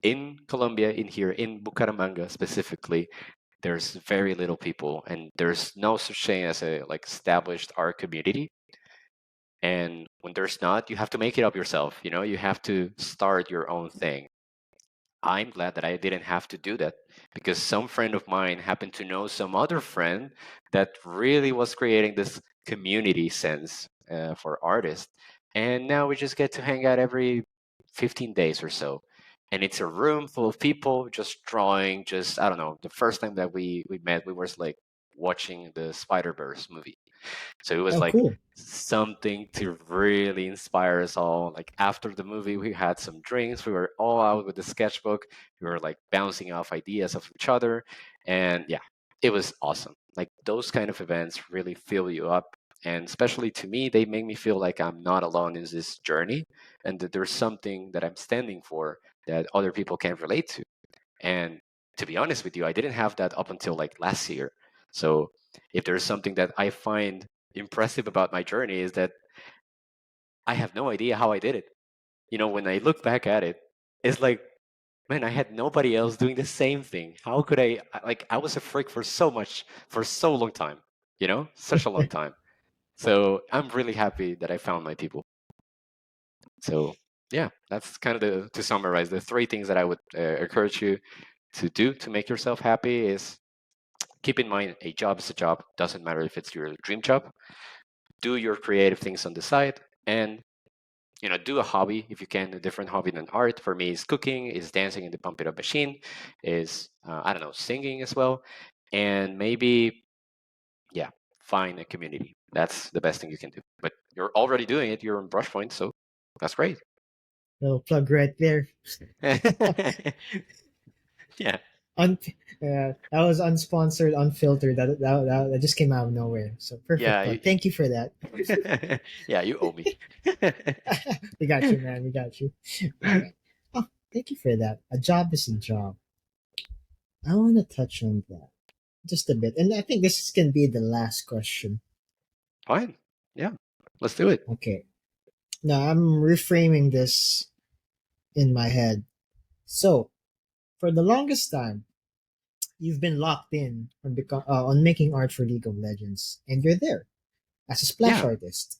In Colombia, in here, in Bucaramanga specifically, there's very little people, and there's no such thing as a, like, established art community. And when there's not, you have to make it up yourself. You have to start your own thing. I'm glad that I didn't have to do that, because some friend of mine happened to know some other friend that really was creating this community sense for artists. And now we just get to hang out every 15 days or so. And it's a room full of people just drawing, just, I don't know, the first time that we met, we were like watching the Spider-Verse movie. So it was Oh, like cool. something to really inspire us all. Like, after the movie, we had some drinks. We were all out with the sketchbook. We were like bouncing off ideas of each other. And yeah, it was awesome. Like, those kind of events really fill you up. And especially to me, they make me feel like I'm not alone in this journey, and that there's something that I'm standing for that other people can relate to. And to be honest with you, I didn't have that up until like last year. So if there's something that I find impressive about my journey, is that I have no idea how I did it. When I look back at it, it's like, man, I had nobody else doing the same thing. How could like, I was a freak for so long time, such a long time. So I'm really happy that I found my people. So yeah, that's kind of to summarize the three things that I would encourage you to do to make yourself happy. Is, keep in mind, a job is a job. Doesn't matter if it's your dream job. Do your creative things on the side, and do a hobby if you can. A different hobby than art. For me, is cooking, is dancing in the pump it up machine, is I don't know, singing as well, and maybe, yeah, find a community. That's the best thing you can do. But you're already doing it. You're on Brushpoint, so that's great. Little plug right there. Yeah. Un- that was unsponsored, unfiltered. That just came out of nowhere. So perfect Yeah. plug. Thank you for that. Yeah, you owe me. We got you, man. We got you. All right. Oh, thank you for that. A job is a job. I want to touch on that just a bit, and I think this can be the last question. Fine. Yeah. Let's do it. Okay. Now I'm reframing this in my head. So, for the longest time, you've been locked in on making art for League of Legends, and you're there as a splash Yeah. artist.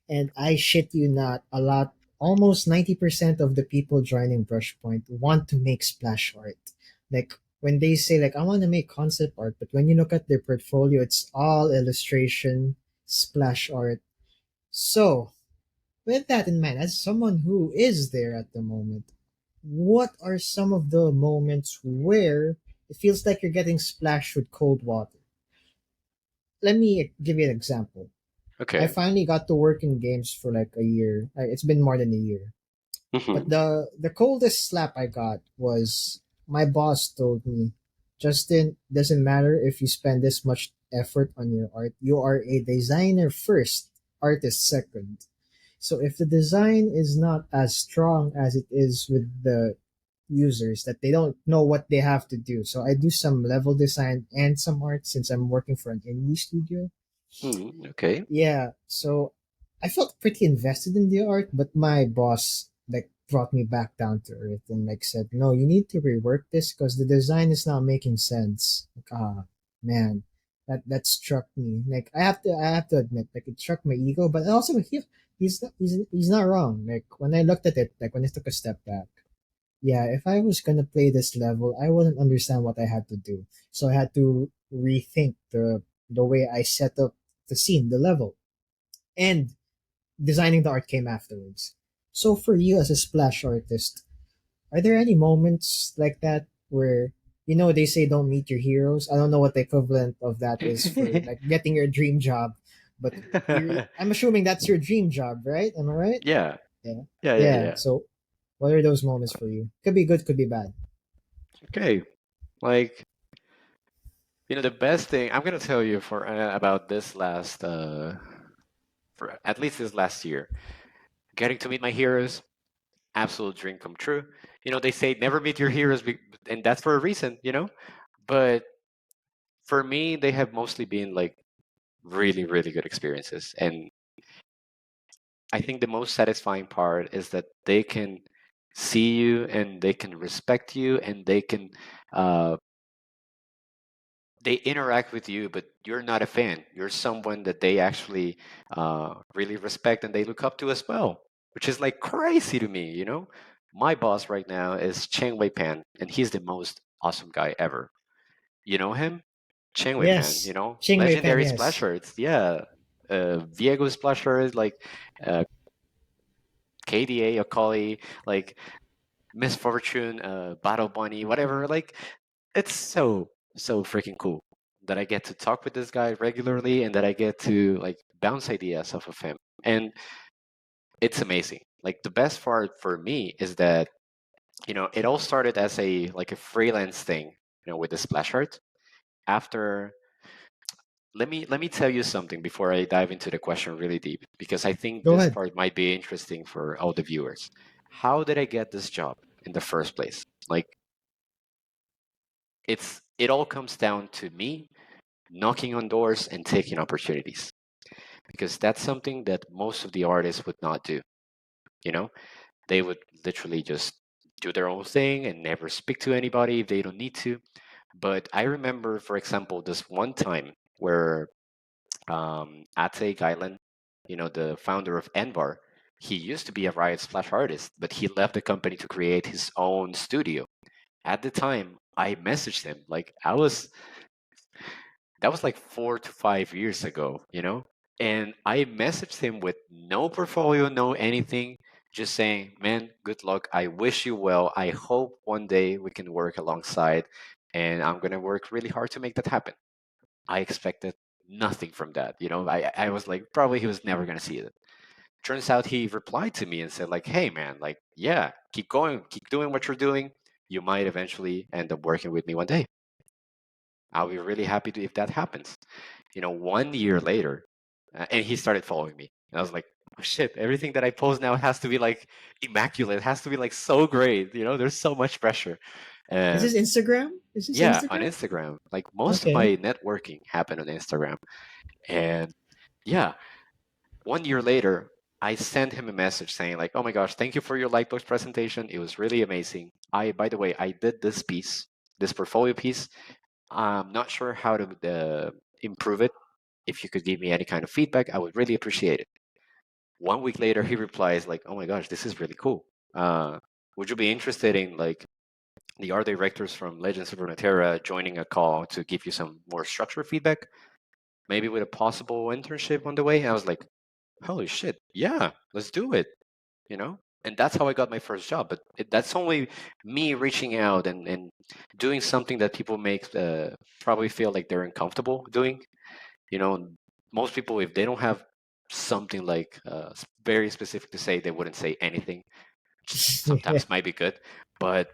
And I shit you not, almost 90% of the people joining Brushpoint want to make splash art. Like when they say like I want to make concept art, but when you look at their portfolio, it's all illustration, splash art. So, with that in mind, as someone who is there at the moment, what are some of the moments where it feels like you're getting splashed with cold water? Let me give you an example. I Okay. finally got to work in games for like a year. It's been more than a year. But Hmm. the coldest slap I got was my boss told me, Justin, doesn't matter if you spend this much effort on your art. You are a designer first, artist second. So if the design is not as strong as it is with the users, that they don't know what they have to do. So I do some level design and some art since I'm working for an indie studio. Okay. Yeah, so I felt pretty invested in the art, but my boss like brought me back down to earth and like said, "No, you need to rework this because the design is not making sense." Like, man, that struck me. Like I have to admit, like it struck my ego, but also he's not wrong. Like when I looked at it, like when I took a step back, yeah, if I was gonna play this level, I wouldn't understand what I had to do. So I had to rethink the way I set up the scene, the level, and designing the art came afterwards. So for you as a splash artist, are there any moments like that where they say don't meet your heroes? I don't know what the equivalent of that is for like getting your dream job, but I'm assuming that's your dream job, right? Am I right? Yeah. Yeah. Yeah. Yeah. Yeah. Yeah. So what are those moments for you? Could be good, could be bad. Okay. Like, the best thing I'm gonna tell you for about this last for at least this last year, getting to meet my heroes, absolute dream come true. They say never meet your heroes, and that's for a reason. But for me, they have mostly been like really, really good experiences, and I think the most satisfying part is that they can see you and they can respect you and uh, they interact with you, but you're not a fan. You're someone that they actually really respect and they look up to as well, which is like crazy to me. My boss right now is Cheng Wei Pan, and he's the most awesome guy ever. You know him? Cheng Wei Pan, Yes. Ching Wei Pan, legendary yes. splashers. Yeah. Viego splashers, like uh, KDA, Akali, like Miss Fortune, Battle Bunny, whatever. Like, it's so freaking cool that I get to talk with this guy regularly and that I get to like bounce ideas off of him. And it's amazing. Like the best part for me is that, it all started as a freelance thing, with the splash art. After let me tell you something before I dive into the question really deep, because I think Go this ahead. part might be interesting for all the viewers. How did I get this job in the first place? Like, it all comes down to me knocking on doors and taking opportunities, because that's something that most of the artists would not do. you know they would literally just do their own thing and never speak to anybody if they don't need to. But I remember, for example, this one time where Ate Gailan, the founder of Envar, he used to be a Riot Splash artist, but he left the company to create his own studio. At the time, I messaged him. Like, that was like 4 to 5 years ago. And I messaged him with no portfolio, no anything, just saying, man, good luck. I wish you well. I hope one day we can work alongside, and I'm going to work really hard to make that happen. I expected nothing from that. I was like, probably he was never gonna see it. Turns out he replied to me and said like, hey man, like, yeah, keep going, keep doing what you're doing. You might eventually end up working with me one day. I'll be really happy if that happens. 1 year later, and he started following me. And I was like, oh, shit, everything that I post now has to be like immaculate, has to be like so great. There's so much pressure. Is this And Instagram? Is this yeah, on Instagram? Instagram, like most of Okay. my networking happened on Instagram. And yeah, 1 year later, I sent him a message saying like, "Oh my gosh, thank you for your Lightbox presentation. It was really amazing. By the way, I did this piece, this portfolio piece. I'm not sure how to improve it. If you could give me any kind of feedback, I would really appreciate it." 1 week later, he replies like, "Oh my gosh, this is really cool. Uh, would you be interested in like the art directors from Legends of Runeterra joining a call to give you some more structured feedback, maybe with a possible internship on the way?" And I was like, holy shit, yeah, let's do it, and that's how I got my first job. But that's only me reaching out and doing something that people make probably feel like they're uncomfortable doing. you know Most people, if they don't have something like very specific to say, they wouldn't say anything, which Yeah. sometimes might be good. But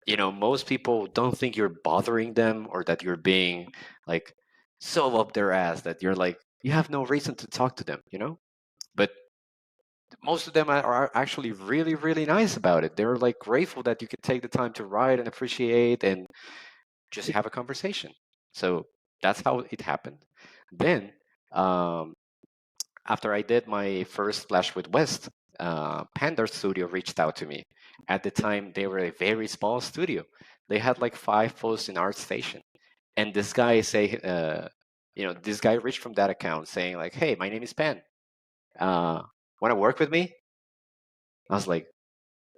most people don't think you're bothering them, or that you're being like so up their ass that you're like, you have no reason to talk to them. But most of them are actually really, really nice about it. They're like grateful that you could take the time to write and appreciate and just have a conversation. So that's how it happened. Then, um, after I did my first splash with West, Panda Studio reached out to me. At the time, they were a very small studio. They had like 5 posts in ArtStation, and this guy reached from that account saying like, "Hey, my name is Pan. Want to work with me?" I was like,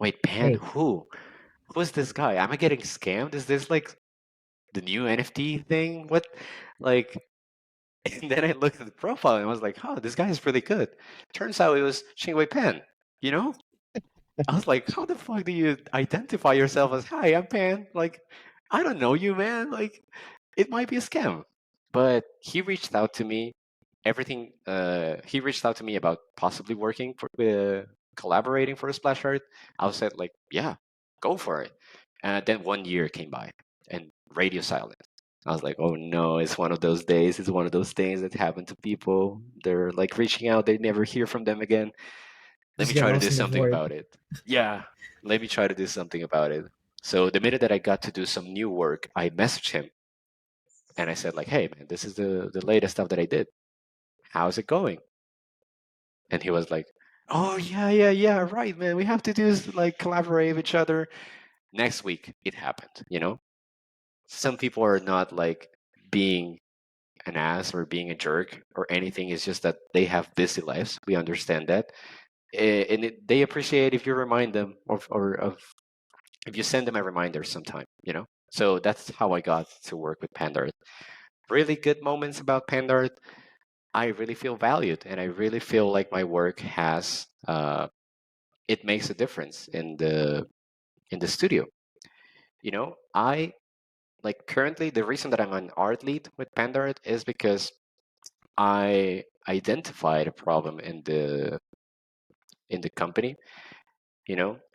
wait, Pan, Wait. who? Who's this guy? Am I getting scammed? Is this like the new NFT thing? What? Like, and then I looked at the profile and I was like, oh, this guy is really good. Turns out it was Xingwei Pan, you know? I was like, how the fuck do you identify yourself as, hi, I'm Pan? Like, I don't know you, man. Like, it might be a scam. But he reached out to me. He reached out to me about possibly working for, collaborating for a splash art. I said like, yeah, go for it. And then 1 year came by and radio silence. I was like, oh no, it's one of those days. It's one of those things that happen to people. They're like reaching out, they never hear from them again. Let Just me get try to do lost in the something void. about it. Yeah, let me try to do something about it. So the minute that I got to do some new work, I messaged him and I said like, hey man, this is the latest stuff that I did. How's it going? And he was like, oh yeah, yeah, yeah, right, man. We have to do is like collaborate with each other. Next week it happened. Some people are not like being an ass or being a jerk or anything. It's just that they have busy lives. We understand that. And they appreciate if you remind them of if you send them a reminder sometime. So that's how I got to work with Pandart. Really good moments about Pandart. I really feel valued, and I really feel like my work has it makes a difference in the studio. I like currently the reason that I'm an art lead with Pandart is because I identified a problem in the company.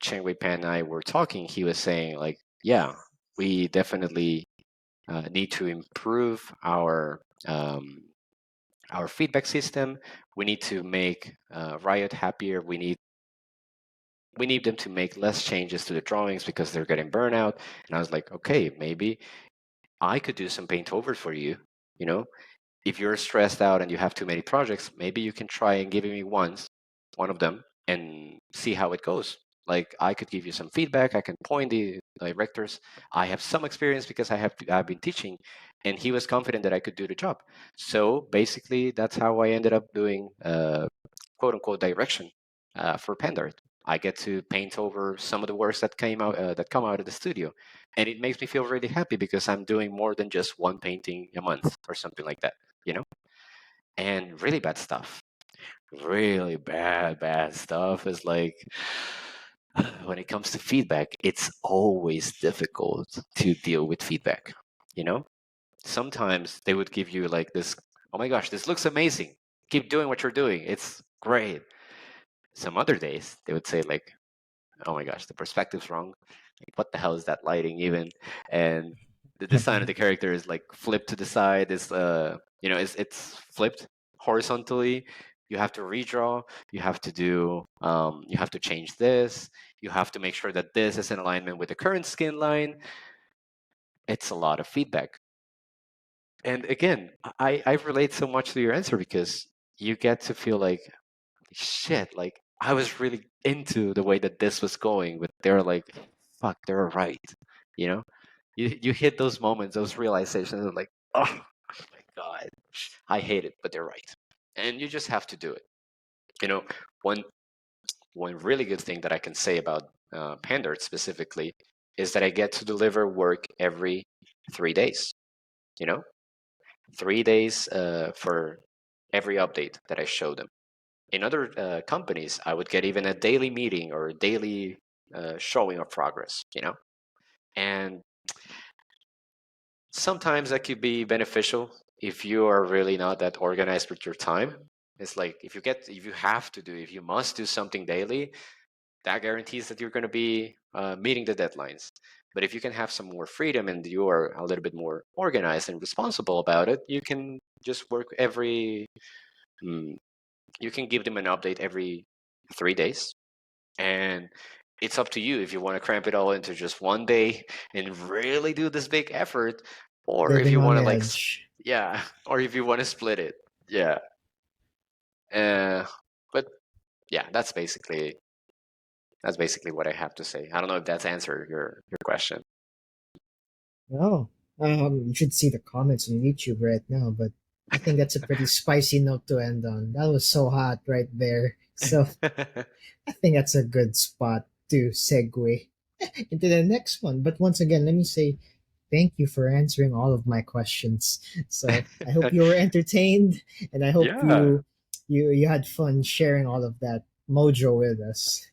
Cheng Wei Pan and I were talking. He was saying like, yeah, we definitely need to improve our feedback system. We need to make Riot happier. We need them to make less changes to the drawings because they're getting burnout. And I was like, okay, maybe I could do some paint over for you. You know, if you're stressed out and you have too many projects, maybe you can try and give me one of them, and see how it goes. Like I could give you some feedback. I can point the directors. I have some experience because I've been teaching, and he was confident that I could do the job. So basically, that's how I ended up doing quote unquote direction for Pandart. I get to paint over some of the works that come out of the studio, and it makes me feel really happy because I'm doing more than just one painting a month or something like that. You know, and really bad stuff, really bad stuff is like when it comes to feedback, it's always difficult to deal with feedback. You know, sometimes they would give you like this. oh my gosh, this looks amazing. Keep doing what you're doing. It's great. Some other days they would say like, oh my gosh, the perspective's wrong. Like, what the hell is that lighting even? And the design of the character is like flipped to the side. It's flipped horizontally. You have to redraw. You have to change this. You have to make sure that this is in alignment with the current skin line. It's a lot of feedback. And again, I relate so much to your answer because you get to feel like shit, like I was really into the way that this was going, but they're like, fuck, they're right. You know? You hit those moments, those realizations of like, oh my god, I hate it, but they're right. And you just have to do it. You know, one one really good thing that I can say about Pandart specifically is that I get to deliver work every 3 days. You know, 3 days for every update that I show them. In other companies, I would get even a daily meeting or a daily showing of progress, you know? And sometimes that could be beneficial if you are really not that organized with your time. It's like if you must do something daily, that guarantees that you're going to be meeting the deadlines. But if you can have some more freedom and you are a little bit more organized and responsible about it, you can just work mm, you can give them an update every 3 days. And it's up to you if you want to cramp it all into just one day and really do this big effort, or if Living you on want to edge. yeah, or if you want to split it. Yeah. Uh, but yeah, that's basically what I have to say. I don't know if that's answered your question. Oh, you should see the comments on YouTube right now, but I think that's a pretty spicy note to end on. That was so hot right there. So I think that's a good spot to segue into the next one. But once again, let me say thank you for answering all of my questions. So I hope you were entertained, and I hope Yeah, you had fun sharing all of that mojo with us.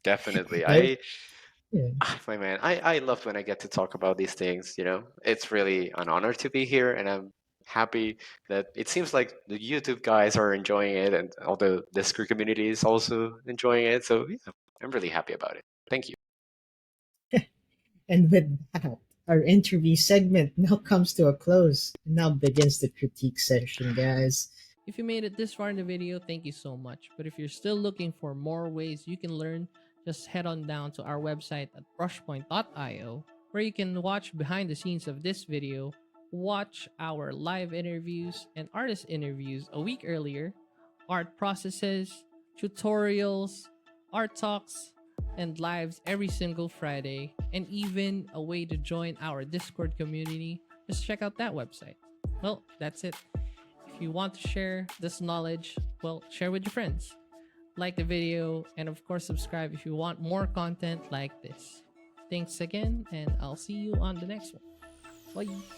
definitely. I yeah. My man, I love when I get to talk about these things, you know? It's really an honor to be here, and I'm happy that it seems like the YouTube guys are enjoying it and all the Discord community is also enjoying it. So yeah, I'm really happy about it. Thank you. And with that, our interview segment now comes to a close. And now begins the critique session, guys. If you made it this far in the video, thank you so much. But if you're still looking for more ways you can learn, just head on down to our website at brushpoint.io, where you can watch behind the scenes of this video, watch our live interviews and artist interviews a week earlier, art processes, tutorials, art talks, and lives every single Friday, and even a way to join our Discord community. Just check out that website. Well, that's it. If you want to share this knowledge, well, share with your friends. Like the video, and of course, subscribe if you want more content like this. Thanks again, and I'll see you on the next one. Bye.